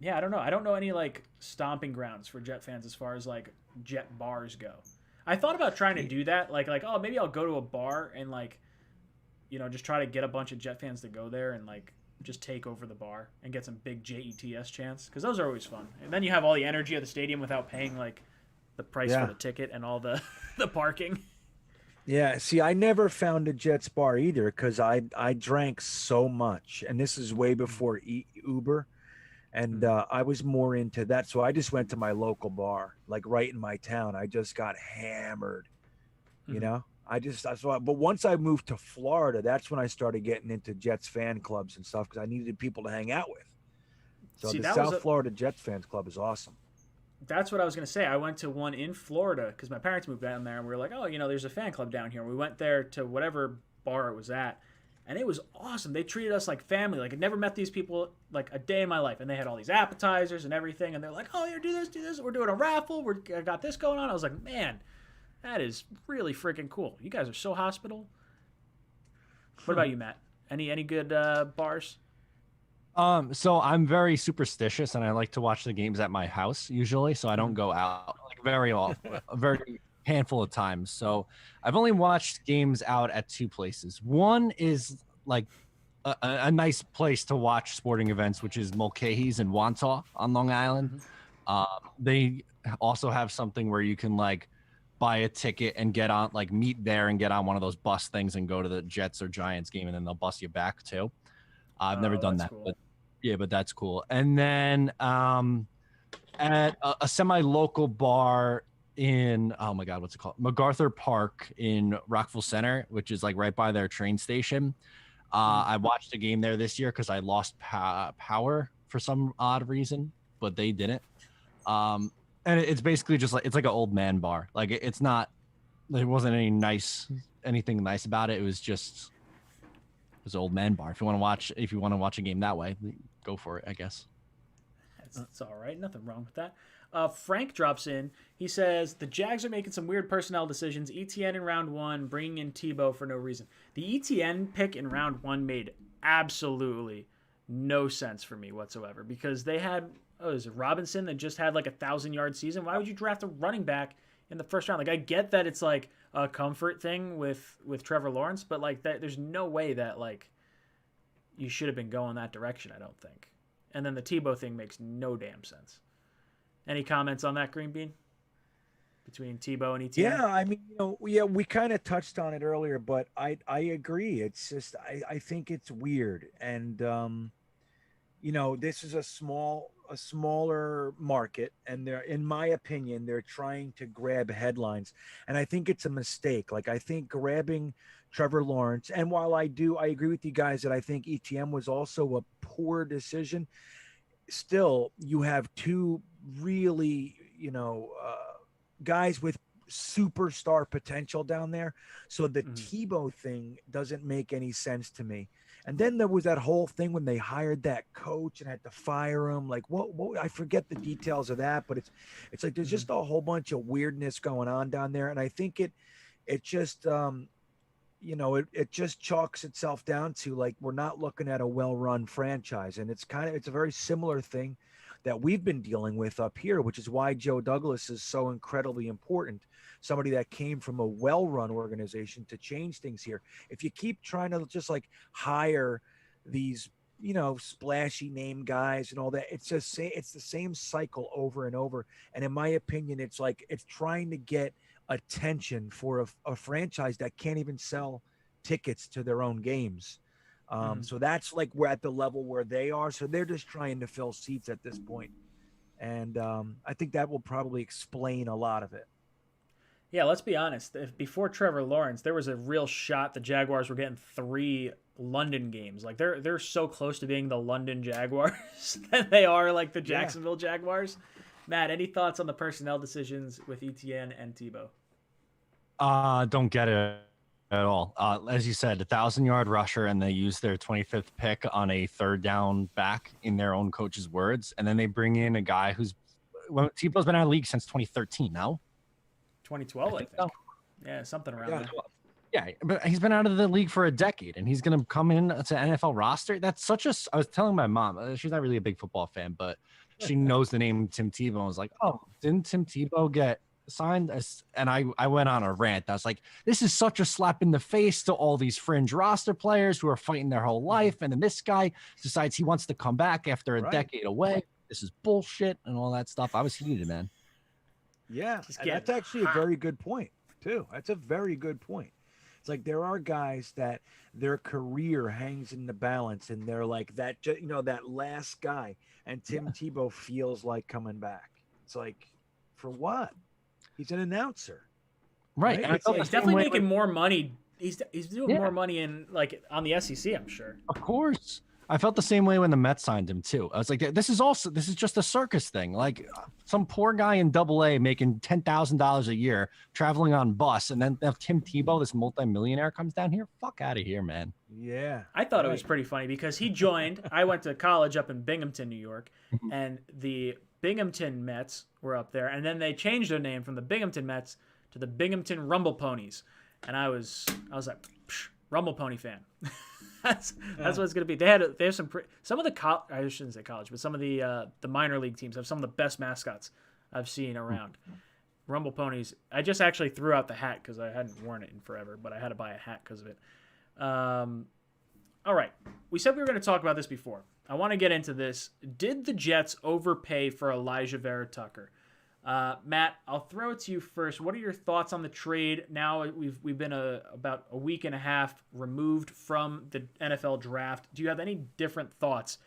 yeah, I don't know. I don't know any, like, stomping grounds for Jet fans as far as, like, Jet bars go. I thought about trying to do that. Like, oh, maybe I'll go to a bar and, like, you know, just try to get a bunch of Jet fans to go there and, like, just take over the bar and get some big JETS chants. Because those are always fun. And then you have all the energy of the stadium without paying, like, the price for the ticket and all the parking.
Yeah, see, I never found a Jets bar either because I drank so much, and this is way before Uber, and I was more into that. So I just went to my local bar, like right in my town. I just got hammered, you know. But once I moved to Florida, that's when I started getting into Jets fan clubs and stuff because I needed people to hang out with. So
See,
the
that
South Florida Jets fans club is awesome.
That's what I was going to say. I went to one in Florida because my parents moved down there, and we were like, oh, there's a fan club down here. We went there to whatever bar it was at, and it was awesome. They treated us like family. Like, I'd never met these people like a day in my life, and they had all these appetizers and everything, and they're like, oh, here, do this. We're doing a raffle. I got this going on. I was like, man, that is really freaking cool. You guys are so hospitable. What about you, Matt? Any good bars?
So I'm very superstitious and I like to watch the games at my house usually, so I don't go out like very often, a very handful of times. So I've only watched games out at two places. One is like a nice place to watch sporting events, which is Mulcahy's in Wantagh on Long Island. They also have something where you can like buy a ticket and get on, like meet there and get on one of those bus things and go to the Jets or Giants game, and then they'll bus you back too. I've never done that,
cool.
but yeah, but that's cool. And then at a semi-local bar in, oh my God, what's it called? MacArthur Park in Rockville Center, which is like right by their train station. I watched a game there this year because I lost power for some odd reason, but they didn't. And it's basically just like, it's like an old man bar. Like it's not, there wasn't anything nice about it. It was just, it was an old man bar. If you want to watch a game that way, go for it, I guess.
It's all right. Nothing wrong with that. Frank drops in. He says, the Jags are making some weird personnel decisions. ETN in round 1, bringing in Tebow for no reason. The ETN pick in round 1 made absolutely no sense for me whatsoever because they had, is it Robinson that just had like 1,000-yard season? Why would you draft a running back in the first round? Like, I get that it's like a comfort thing with Trevor Lawrence, but like that, there's no way that like you should have been going that direction, I don't think. And then the Tebow thing makes no damn sense. Any comments on that, Green Bean? Between Tebow and ETN?
Yeah, I mean, we kind of touched on it earlier, but I agree. It's just I think it's weird, and this is a smaller market, and they're, in my opinion, they're trying to grab headlines, and I think it's a mistake. Like I think grabbing Trevor Lawrence, and while I agree with you guys that I think ETM was also a poor decision. Still, you have two really, guys with superstar potential down there. So the Tebow thing doesn't make any sense to me. And then there was that whole thing when they hired that coach and had to fire him. Like what I forget the details of that, but it's like there's just a whole bunch of weirdness going on down there. And I think it just it just chalks itself down to like we're not looking at a well-run franchise, and it's a very similar thing that we've been dealing with up here, which is why Joe Douglas is so incredibly important. Somebody that came from a well-run organization to change things here. If you keep trying to just like hire these, splashy name guys and all that, it's the same cycle over and over. And in my opinion, it's like it's trying to get attention for a franchise that can't even sell tickets to their own games. So that's like we're at the level where they are. So they're just trying to fill seats at this point. And I think that will probably explain a lot of it.
Yeah, let's be honest. Before Trevor Lawrence, there was a real shot the Jaguars were getting 3 London games. Like they're so close to being the London Jaguars that they are like the Jacksonville Jaguars. Matt, any thoughts on the personnel decisions with ETN and Tebow?
Don't get it at all. As you said, 1,000-yard rusher, and they use their 25th pick on a third down back in their own coach's words, and then they bring in a guy Tebow's been out of the league since 2013 now.
2012, I think. So. Yeah, something around there.
Yeah, but he's been out of the league for a decade, and he's going to come in to NFL roster. That's I was telling my mom, she's not really a big football fan, but she knows the name Tim Tebow. I was like, oh, didn't Tim Tebow get signed? And I went on a rant. I was like, this is such a slap in the face to all these fringe roster players who are fighting their whole life. And then this guy decides he wants to come back after a decade away. This is bullshit and all that stuff. I was heated, man.
Yeah, that's actually a very good point, too. That's a very good point. It's like there are guys that their career hangs in the balance, and they're like that, that last guy. And Tim Tebow feels like coming back. It's like, for what? He's an announcer.
Right. And I felt
he's
the same
definitely
way
making
with-
more money. He's doing
Yeah.
more money in like on the SEC, I'm sure.
Of course. I felt the same way when the Mets signed him too. I was like, this is just a circus thing. Like some poor guy in AA making $10,000 a year traveling on bus, and then Tim Tebow, this multimillionaire, comes down here. Fuck out of here, man.
Yeah.
I thought it was pretty funny because he joined. I went to college up in Binghamton, New York, and the Binghamton Mets were up there, and then they changed their name from the Binghamton Mets to the Binghamton Rumble Ponies, and I was like, Rumble Pony fan. that's what it's gonna be. They have some of the I shouldn't say college, but some of the minor league teams have some of the best mascots I've seen around. Rumble Ponies. I just actually threw out the hat because I hadn't worn it in forever, but I had to buy a hat because of it. All right. We said we were going to talk about this before. I want to get into this. Did the Jets overpay for Elijah Vera Tucker? Matt, I'll throw it to you first. What are your thoughts on the trade? Now we've been about a week and a half removed from the NFL draft. Do you have any different thoughts?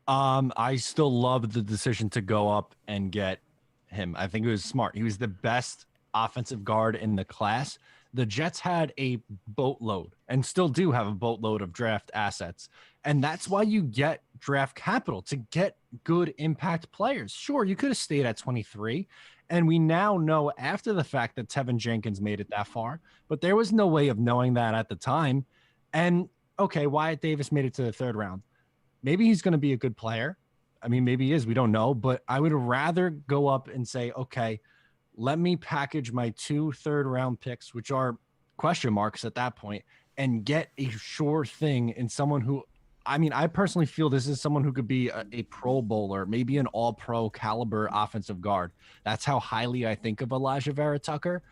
I still love the decision to go up and get him. I think it was smart. He was the best offensive guard in the class. The Jets had a boatload and still do have a boatload of draft assets. And that's why you get draft capital, to get good impact players. Sure, you could have stayed at 23. And we now know after the fact that Tevin Jenkins made it that far, but there was no way of knowing that at the time. And okay, Wyatt Davis made it to the third round. Maybe he's going to be a good player. I mean, maybe he is. We don't know. But I would rather go up and say, okay, let me package my 2 third-round picks, which are question marks at that point, and get a sure thing in someone who, I mean, I personally feel this is someone who could be a Pro Bowler, maybe an all-pro caliber offensive guard. That's how highly I think of Elijah Vera Tucker.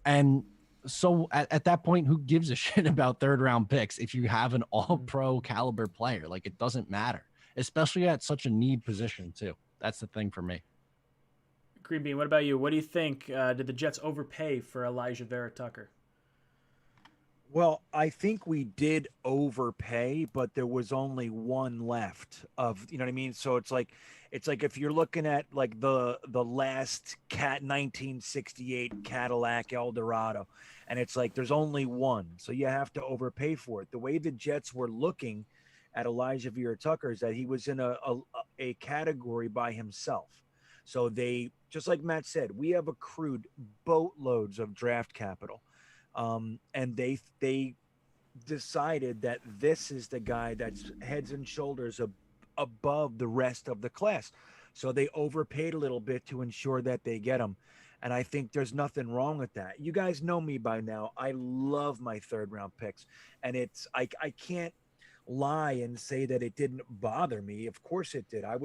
And so at that point, who gives a shit about third-round picks if you have an all-pro caliber player? Like, it doesn't matter, especially at such a need position, too. That's the thing for me.
Green Bean, what about you? What do you think? Did the Jets overpay for Elijah Vera Tucker?
Well, I think we did overpay, but there was only one left of, you know what I mean? So it's like if you're looking at like the last 1968 Cadillac Eldorado, and it's like there's only one, so you have to overpay for it. The way the Jets were looking at Elijah Vera Tucker is that he was in a category by himself. So they, just like Matt said, we have accrued boatloads of draft capital. And they decided that this is the guy that's heads and shoulders above the rest of the class. So they overpaid a little bit to ensure that they get him. And I think there's nothing wrong with that. You guys know me by now. I love my third round picks. And I can't lie and say that it didn't bother me. Of course it did. I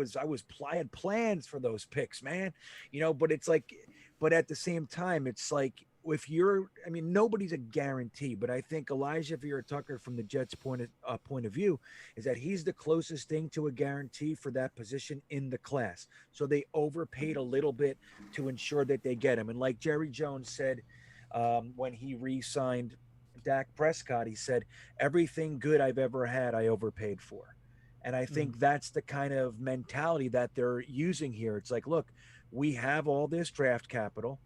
had plans for those picks, man. But it's like, but at the same time, it's like, nobody's a guarantee, but I think Elijah Vera Tucker, from the Jets' point of view, is that he's the closest thing to a guarantee for that position in the class. So they overpaid a little bit to ensure that they get him. And like Jerry Jones said, when he re-signed Dak Prescott, he said, everything good I've ever had, I overpaid for. And I think that's the kind of mentality that they're using here. It's like, look, we have all this draft capital.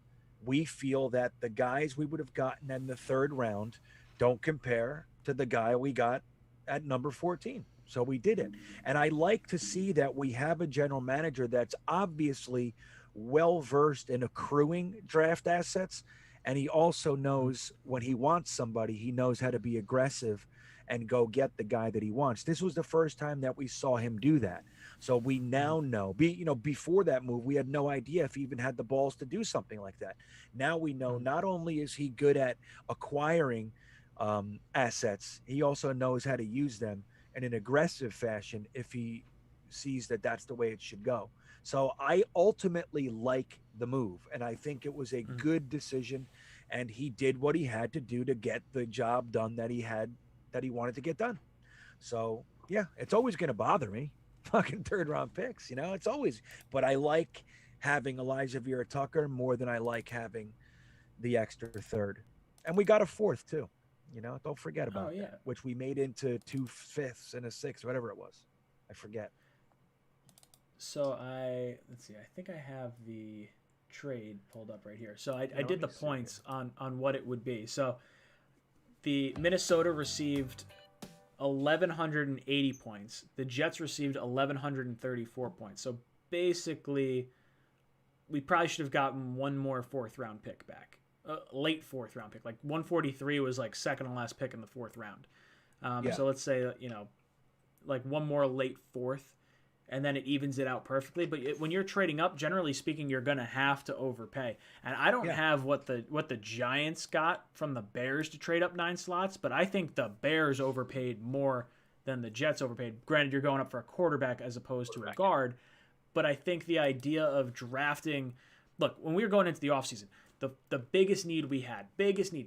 We feel that the guys we would have gotten in the third round don't compare to the guy we got at number 14. So we did it. And I like to see that we have a general manager that's obviously well-versed in accruing draft assets. And he also knows when he wants somebody, he knows how to be aggressive and go get the guy that he wants. This was the first time that we saw him do that. So we now know, before that move, we had no idea if he even had the balls to do something like that. Now we know not only is he good at acquiring assets, he also knows how to use them in an aggressive fashion if he sees that that's the way it should go. So I ultimately like the move, and I think it was a good decision, and he did what he had to do to get the job done that he wanted to get done. So yeah, it's always going to bother me. Fucking third round picks, it's always, but I like having Elijah Vera Tucker more than I like having the extra third. And we got a fourth too, don't forget about that, which we made into 2 5ths and a 6th, whatever it was. I forget.
So let's see, I think I have the trade pulled up right here. So I did the points on what it would be. So the Minnesota received 1,180 points. The Jets received 1,134 points. So basically, we probably should have gotten one more fourth-round pick back. Late fourth-round pick. Like 143 was like second and last pick in the fourth round. So let's say, like one more late fourth, and then it evens it out perfectly. But when you're trading up, generally speaking, you're going to have to overpay. And I don't have what the Giants got from the Bears to trade up 9 slots, but I think the Bears overpaid more than the Jets overpaid. Granted, you're going up for a quarterback as opposed to a guard, but I think the idea of drafting... Look, when we were going into the offseason, the biggest need we had,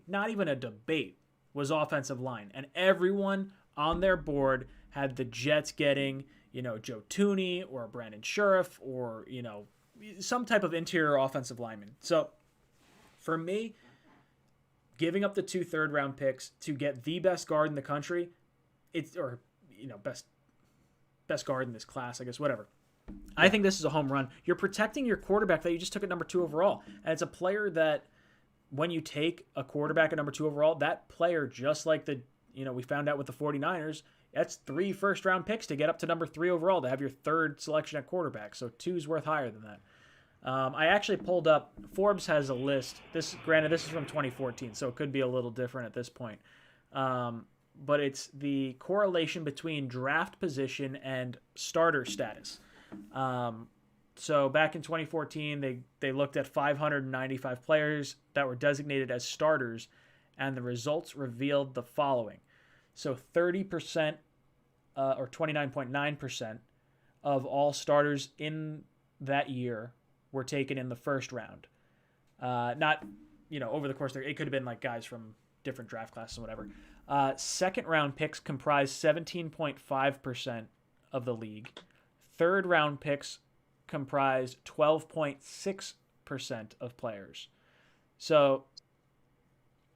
not even a debate, was offensive line. And everyone on their board had the Jets getting, Joe Tooney or Brandon Sheriff or, some type of interior offensive lineman. So for me, giving up the 2 third-round picks to get the best guard in the country, best guard in this class, I guess, whatever. I think this is a home run. You're protecting your quarterback that you just took at number 2 overall. And it's a player that when you take a quarterback at number 2 overall, that player, just like we found out with the 49ers, that's 3 first-round picks to get up to number 3 overall to have your 3rd selection at quarterback. So 2's worth higher than that. I actually pulled up, Forbes has a list. Granted, this is from 2014, so it could be a little different at this point. But it's the correlation between draft position and starter status. So back in 2014, they looked at 595 players that were designated as starters, and the results revealed the following. So 30%, or 29.9% of all starters in that year were taken in the first round. Not, over the course it could have been like guys from different draft classes or whatever. Second round picks comprised 17.5% of the league. Third round picks comprised 12.6% of players. So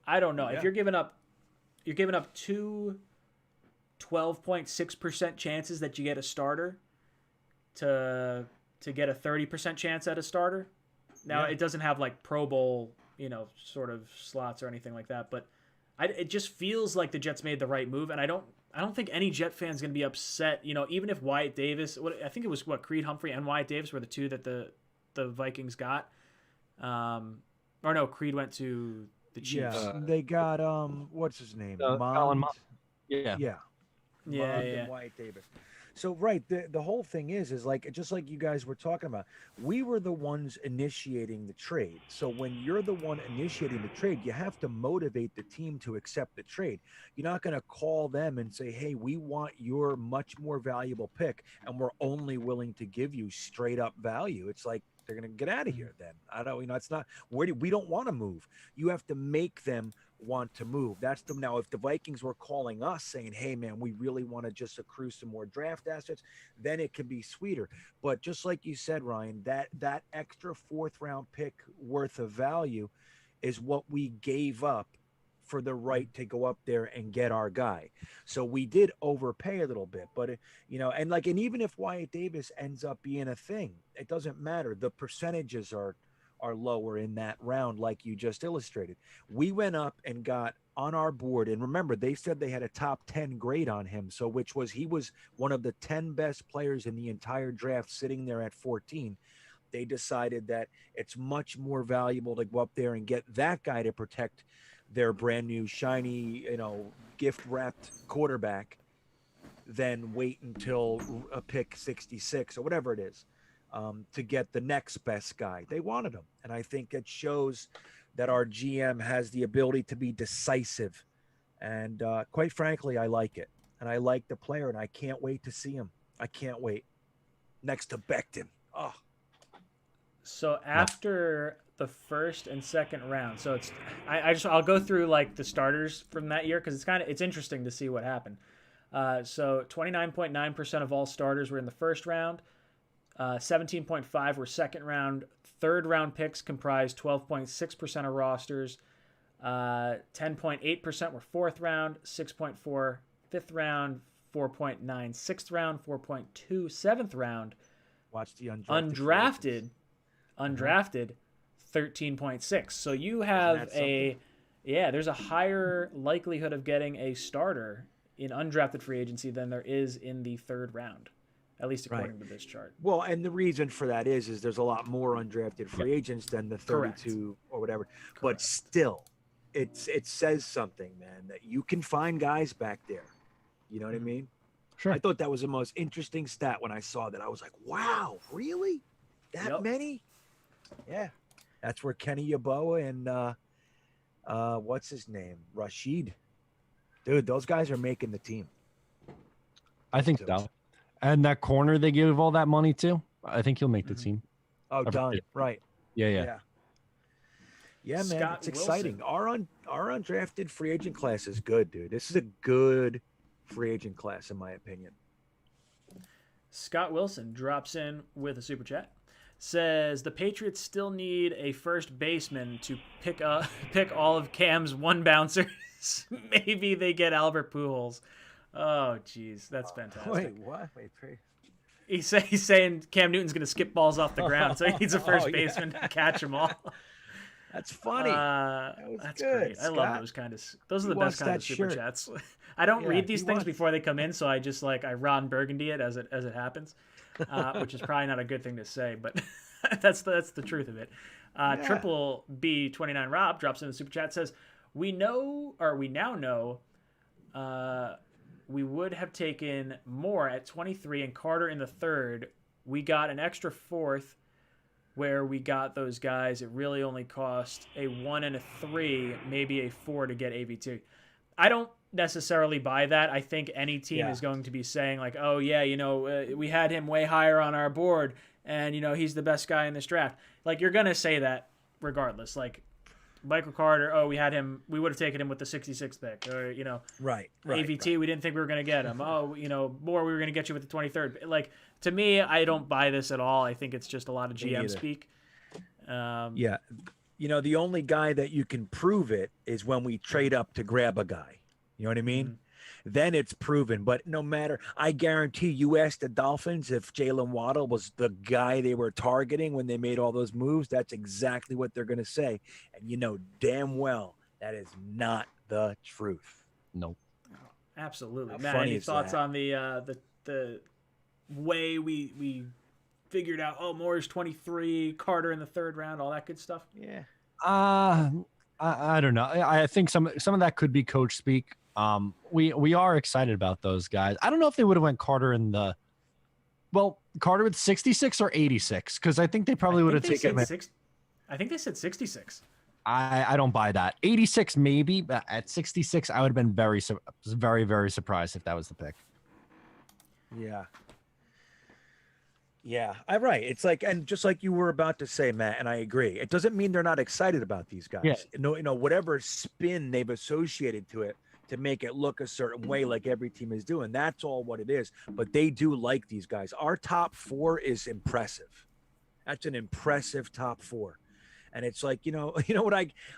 I don't know. If you're giving up 2 12.6% chances that you get a starter to get a 30% chance at a starter. Now it doesn't have like Pro Bowl, sort of slots or anything like that, but it just feels like the Jets made the right move, and I don't think any Jet fan's going to be upset, even if Wyatt Davis, I think it was Creed Humphrey and Wyatt Davis were the 2 that the Vikings got. Or no, Creed went to the Chiefs.
Yeah, they got what's his name?
Colin.
Yeah. Wyatt Davis. So the whole thing is like, just like you guys were talking about, we were the ones initiating the trade. So when you're the one initiating the trade, you have to motivate the team to accept the trade. You're not going to call them and say, hey, we want your much more valuable pick, and we're only willing to give you straight up value. It's like, they're going to get out of here then. I don't, it's not, we don't want to move. You have to make them want to move. That's the, now if the Vikings were calling us saying, hey man, we really want to just accrue some more draft assets, then it can be sweeter. But just like you said, Ryan, that extra 4th round pick worth of value is what we gave up for the right to go up there and get our guy. So we did overpay a little bit, but and even if Wyatt Davis ends up being a thing, it doesn't matter. The percentages are lower in that round, like you just illustrated. We went up and got on our board, and remember, they said they had a top 10 grade on him, so he was one of the 10 best players in the entire draft, sitting there at 14. They decided that it's much more valuable to go up there and get that guy to protect their brand new shiny, gift wrapped quarterback than wait until a pick 66 or whatever it is, to get the next best guy. They wanted him. And I think it shows that our GM has the ability to be decisive. And quite frankly, I like it. And I like the player, and I can't wait to see him. I can't wait. Next to Becton. Oh.
So after the first and second round, so it's I'll go through like the starters from that year, because it's interesting to see what happened. So 29.9% of all starters were in the first round, 17.5 were second round, third round picks comprised 12.6% of rosters, 10.8% were fourth round, 6.4 fifth round, 4.9 sixth round, 4.2 seventh round.
Watch the
undrafted 13.6. So you have there's a higher likelihood of getting a starter in undrafted free agency than there is in the third round, at least according to this chart.
Well, and the reason for that is there's a lot more undrafted free agents than the 32 or whatever.
Correct.
But still, it says something, man, that you can find guys back there. You know what I mean?
Sure.
I thought that was the most interesting stat when I saw that. I was like, wow, really? That many? Yeah. That's where Kenny Yeboah and what's his name? Rashid. Dude, those guys are making the team.
I think so. And that corner they gave all that money to, I think he'll make the team.
Oh, done. Right.
Yeah,
man,
Scott
it's exciting. Our undrafted free agent class is good, dude. This is a good free agent class, in my opinion.
Scott Wilson drops in with a super chat. Says the Patriots still need a first baseman to pick all of Cam's one bouncers. Maybe they get Albert Pujols. Oh, geez, that's fantastic.
Wait, what?
He's saying Cam Newton's going to skip balls off the ground, so he needs a first baseman to catch them all.
That's funny.
That's
good,
great.
Scott.
I love those kind of. Those are the best kind of super chats. I don't read these things before they come in, so I just I Ron Burgundy it as it happens, which is probably not a good thing to say, but that's the truth of it. Triple B29 Rob drops in the super chat, says we now know we would have taken Moore at 23 and Carter in the third. We got an extra fourth where we got those guys. It really only cost a 1 and a 3, maybe a 4 to get AV2. I don't necessarily buy that. I think any team is going to be saying oh yeah, we had him way higher on our board and he's the best guy in this draft. You're going to say that regardless. Michael Carter, we had him, we would have taken him with the 66th pick, or
right.
AVT, we didn't think we were going to get him. Moore, we were going to get you with the 23rd. To me, I don't buy this at all. I think it's just a lot of GM speak.
The only guy that you can prove it is when we trade up to grab a guy. You know what I mean? Mm-hmm. Then it's proven. But no matter, I guarantee you ask the Dolphins if Jalen Waddle was the guy they were targeting when they made all those moves, that's exactly what they're going to say. And damn well that is not the truth.
Nope.
Absolutely. Matt, any thoughts on the way we figured out, Moore's 23, Carter in the third round, all that good stuff?
Yeah.
I don't know. I think some of that could be coach speak. We are excited about those guys. I don't know if they would have went Carter Carter with 66 or 86, because I think they probably would have taken him.
I think they said 66.
I don't buy that. 86 maybe, but at 66 I would have been very, very surprised if that was the pick. Yeah, I'm right. It's and just like you were about to say, Matt, and I agree. It doesn't mean they're not excited about these guys. Yeah. Whatever spin they've associated to it to make it look a certain way, like every team is doing. That's all what it is. But they do like these guys. Our top 4 is impressive. That's an impressive top 4. And it's what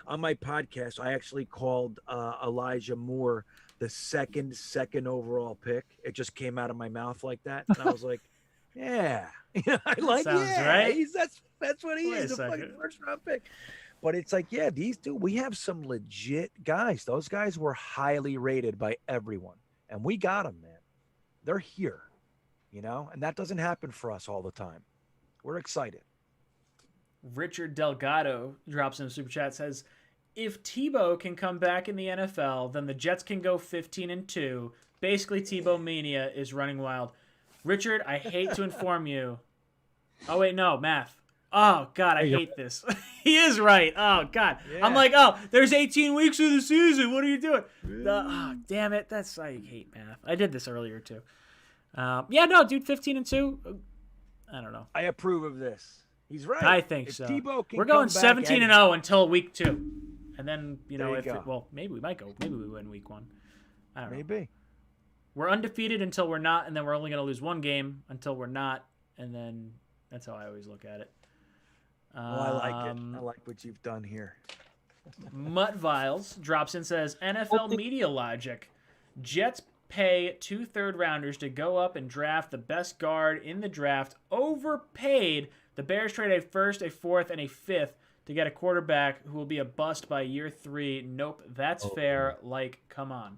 on my podcast, I actually called Elijah Moore the second overall pick. It just came out of my mouth like that. And I was like, yeah, I like right. That's what he is, the fucking first round pick. But it's we have some legit guys. Those guys were highly rated by everyone, and we got them, man. They're here, and that doesn't happen for us all the time. We're excited.
Richard Delgado drops in a super chat, says, if Tebow can come back in the NFL, then the Jets can go 15-2. Basically, Tebow mania is running wild. Richard, I hate to inform you. Oh, wait, no, math. Oh, God, I hate this. He is right. Oh, God. Yeah. I'm there's 18 weeks of the season. What are you doing? Damn it. I hate math. I did this earlier, too. Dude, 15-2. I don't know.
I approve of this. He's right.
I think so. We're going 17-0 until week 2. And then, maybe we might go. Maybe we win week 1. I don't know.
Maybe.
We're undefeated until we're not, and then we're only going to lose 1 game until we're not, and then that's how I always look at it.
I like it. I like what you've done here.
Mutt Viles drops in, says, NFL media logic. Jets pay 2 third-rounders to go up and draft the best guard in the draft, overpaid. The Bears trade a first, a fourth, and a fifth to get a quarterback who will be a bust by year 3. Nope, that's fair. Like, come on.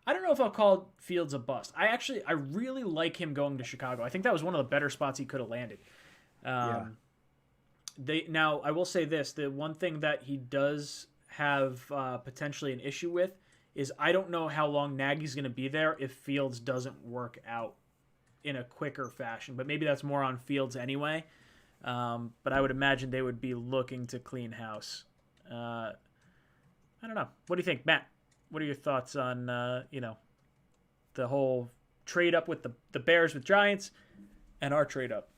I don't know if I'll call Fields a bust. I really like him going to Chicago. I think that was one of the better spots he could have landed. Now, I will say this. The one thing that he does have potentially an issue with is I don't know how long Nagy's going to be there if Fields doesn't work out in a quicker fashion. But maybe that's more on Fields anyway. But I would imagine they would be looking to clean house. I don't know. What do you think, Matt? What are your thoughts on the whole trade up with the Bears with Giants and our trade up?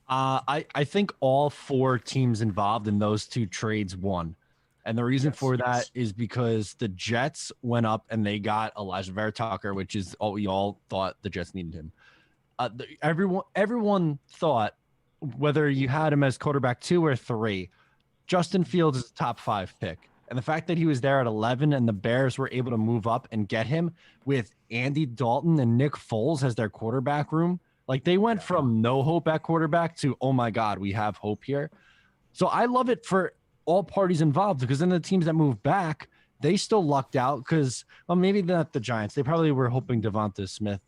I think all 4 teams involved in those 2 trades won. And the reason for that is because the Jets went up and they got Elijah Vera Tucker, which is all we all thought the Jets needed him. Everyone thought, whether you had him as quarterback 2 or 3, Justin Fields is a top 5 pick. And the fact that he was there at 11 and the Bears were able to move up and get him with Andy Dalton and Nick Foles as their quarterback room, like they went from no hope at quarterback to, oh my God, we have hope here. So I love it for all parties involved, because then the teams that move back, they still lucked out because, well, maybe not the Giants. They probably were hoping Devonta Smith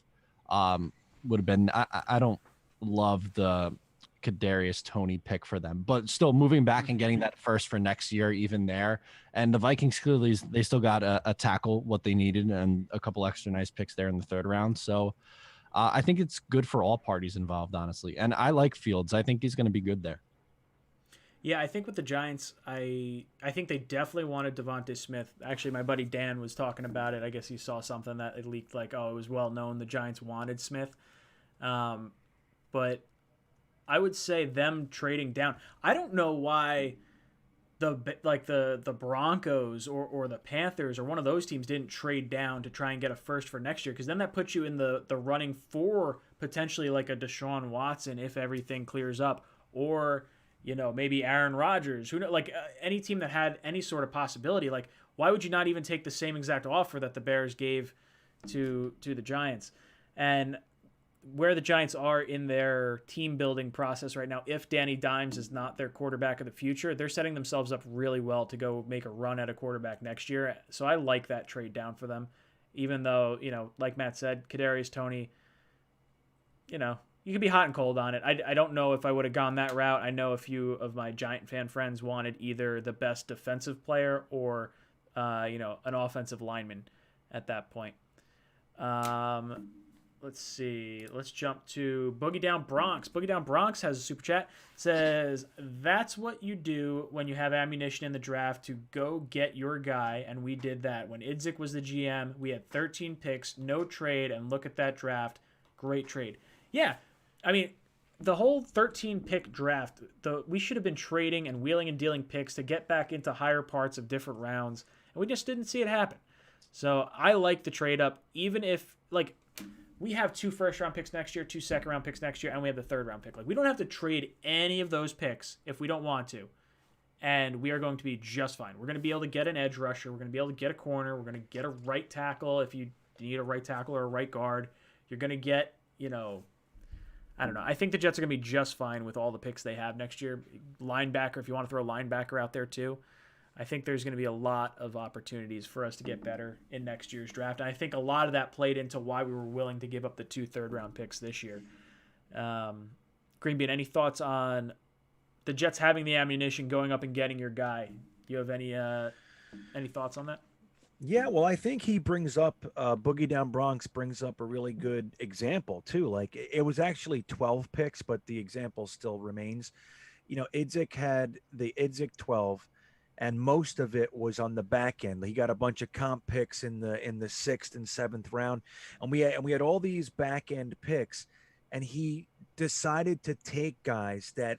would have been. I don't love the Kadarius Toney pick for them, but still moving back and getting that first for next year, even there. And the Vikings clearly, they still got a tackle what they needed and a couple extra nice picks there in the 3rd round. So I think it's good for all parties involved, honestly. And I like Fields. I think he's going to be good there.
Yeah, I think with the Giants, I think they definitely wanted Devonta Smith. Actually, my buddy Dan was talking about it. I guess he saw something that it leaked like, oh, it was well known the Giants wanted Smith. But I would say them trading down. I don't know why the Broncos or the Panthers or one of those teams didn't trade down to try and get a first for next year, because then that puts you in the running for potentially like a Deshaun Watson if everything clears up, or maybe Aaron Rodgers. Who any team that had any sort of possibility. Like, why would you not even take the same exact offer that the Bears gave to the Giants? And where the Giants are in their team building process right now, if Danny Dimes is not their quarterback of the future, they're setting themselves up really well to go make a run at a quarterback next year. So I like that trade down for them, even though, like Matt said, Kadarius Toney, you can be hot and cold on it. I don't know if I would have gone that route. I know a few of my Giant fan friends wanted either the best defensive player or, an offensive lineman at that point. Let's see. Let's jump to Boogie Down Bronx. Boogie Down Bronx has a super chat. It says, that's what you do when you have ammunition in the draft to go get your guy, and we did that. When Idzik was the GM, we had 13 picks, no trade, and look at that draft. Great trade. Yeah, I mean, the whole 13-pick draft, we should have been trading and wheeling and dealing picks to get back into higher parts of different rounds, and we just didn't see it happen. So I like the trade up, even if, we have 2 first-round picks next year, 2 second-round picks next year, and we have the 3rd-round pick. We don't have to trade any of those picks if we don't want to, and we are going to be just fine. We're going to be able to get an edge rusher. We're going to be able to get a corner. We're going to get a right tackle if you need a right tackle or a right guard. You're going to get, I don't know. I think the Jets are going to be just fine with all the picks they have next year. Linebacker, if you want to throw a linebacker out there too. I think there's going to be a lot of opportunities for us to get better in next year's draft. And I think a lot of that played into why we were willing to give up the 2 third-round picks this year. Green Bean, any thoughts on the Jets having the ammunition, going up and getting your guy? Do you have any thoughts on that?
Yeah, well, I think he brings up Boogie Down Bronx brings up a really good example too. Like, it was actually 12 picks, but the example still remains. Idzik had the Idzik 12. And most of it was on the back end. He got a bunch of comp picks in the 6th and 7th round, and we had all these back end picks, and he decided to take guys that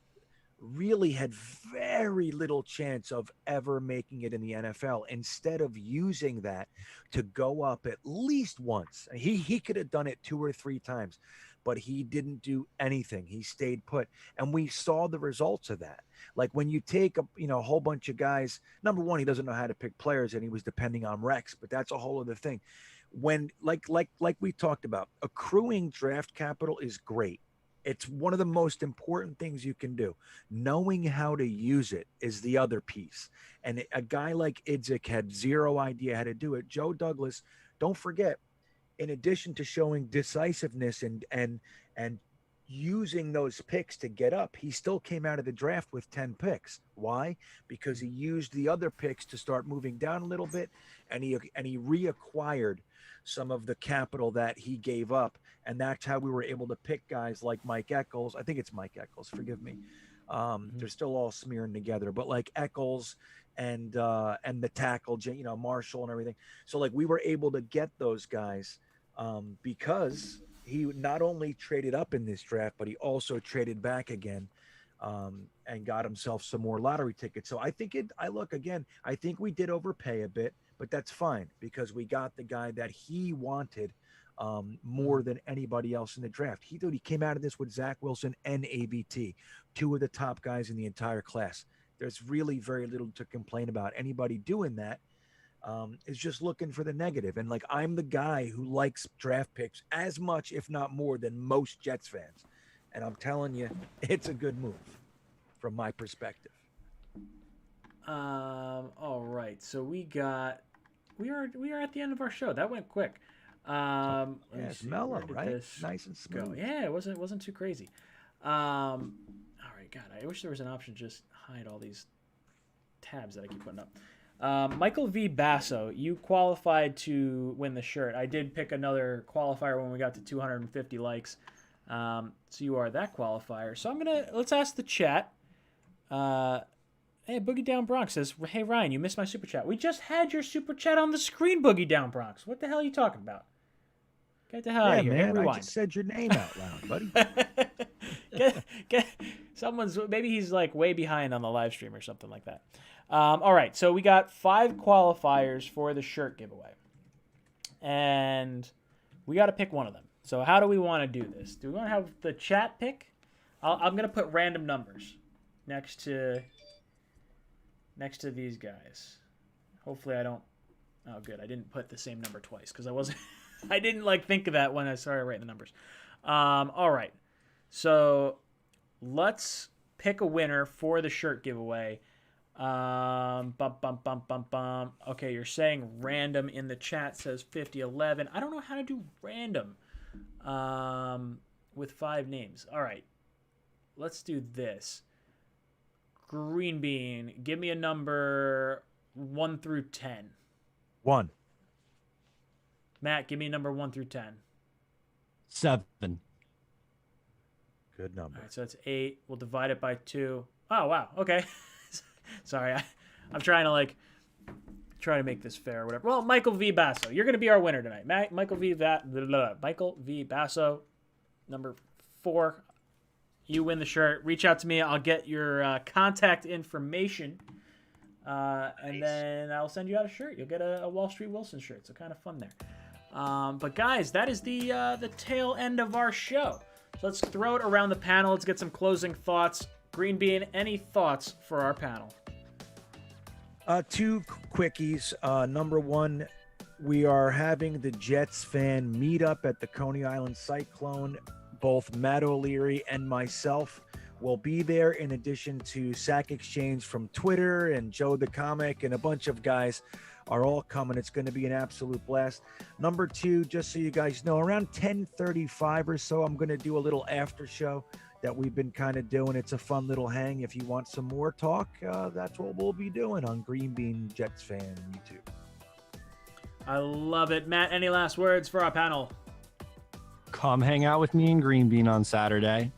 really had very little chance of ever making it in the NFL instead of using that to go up at least once. He could have done it 2 or 3 times, but he didn't do anything. He stayed put, and we saw the results of that. Like, when you take a whole bunch of guys, number one, he doesn't know how to pick players, and he was depending on Rex, but that's a whole other thing. When like we talked about, accruing draft capital is great, It's one of the most important things you can do. Knowing how to use it is the other piece. And a guy like Idzik had zero idea how to do it. Joe Douglas, don't forget, in addition to showing decisiveness and using those picks to get up, he still came out of the draft with 10 picks. Why? Because he used the other picks to start moving down a little bit, and he reacquired some of the capital that he gave up, and that's how we were able to pick guys like Mike Eccles. I think it's Mike Eccles, forgive me. They're still all smearing together, but like Eccles and the tackle, Marshall and everything. So like we were able to get those guys because he not only traded up in this draft, but he also traded back again and got himself some more lottery tickets. So I think I think we did overpay a bit, but that's fine because we got the guy that he wanted more than anybody else in the draft. He came out of this with Zach Wilson and ABT, two of the top guys in the entire class. There's really very little to complain about. Anybody doing that is just looking for the negative. And like, I'm the guy who likes draft picks as much, if not more, than most Jets fans. And I'm telling you, it's a good move from my perspective.
All right. So we are at the end of our show. That went quick.
Yeah, it's mellow, right? Nice and smooth.
Yeah, it wasn't too crazy. All right, God, I wish there was an option to just hide all these tabs that I keep putting up. Michael V. Basso, you qualified to win the shirt. I did pick another qualifier when we got to 250 likes. So you are that qualifier. So let's ask the chat. Hey, Boogie Down Bronx says, hey, Ryan, you missed my super chat. We just had your super chat on the screen, Boogie Down Bronx. What the hell are you talking about? Get the hell out of here.
Man,
rewind.
I just said your name out loud, buddy.
Maybe he's like way behind on the live stream or something like that. All right, so we got 5 qualifiers for the shirt giveaway. And we got to pick one of them. So how do we want to do this? Do we want to have the chat pick? I'm going to put random numbers next to these guys. Hopefully I don't... Oh, good. I didn't put the same number twice because I didn't think of that when I started writing the numbers. All right. So let's pick a winner for the shirt giveaway. Okay, you're saying random in the chat says 5011. I don't know how to do random with 5 names. All right. Let's do this. Green Bean, give me a number 1 through 10.
1.
Matt, give me a number 1 through 10.
7.
Good number.
All right, so that's 8. We'll divide it by 2. Oh, wow. Okay. Sorry, I'm trying to make this fair or whatever. Well, Michael V. Basso, you're going to be our winner tonight. Michael V. Basso, number 4. You win the shirt. Reach out to me. I'll get your contact information, and then I'll send you out a shirt. You'll get a Wall Street Wilson shirt. So kind of fun there. But guys, that is the tail end of our show. So let's throw it around the panel. Let's get some closing thoughts. Green Bean, any thoughts for our panel?
2 quickies. Number 1, we are having the Jets fan meetup at the Coney Island Cyclone. Both Matt O'Leary and myself will be there, in addition to Sack Exchange from Twitter and Joe the Comic, and a bunch of guys are all coming. It's going to be an absolute blast. Number 2, just so you guys know, around 10:35 or so, I'm going to do a little after show that we've been kind of doing. It's a fun little hang. If you want some more talk, that's what we'll be doing on Green Bean Jets Fan YouTube.
I love it. Matt, any last words for our panel?
Come hang out with me in Green Bean on Saturday.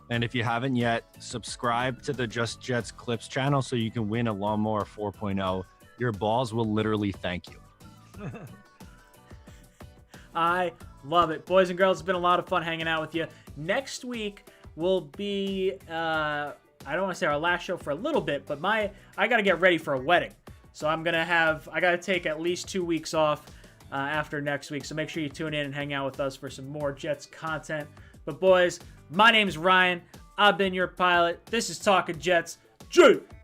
And if you haven't yet, subscribe to the Just Jets Clips channel so you can win a Lawnmower 4.0. Your balls will literally thank you.
I love it. Boys and girls, it's been a lot of fun hanging out with you. Next week will be, I don't want to say our last show for a little bit, but I got to get ready for a wedding. So I got to take at least 2 weeks off after next week. So make sure you tune in and hang out with us for some more Jets content. But boys, my name's Ryan. I've been your pilot. This is Talkin' Jets. Jets.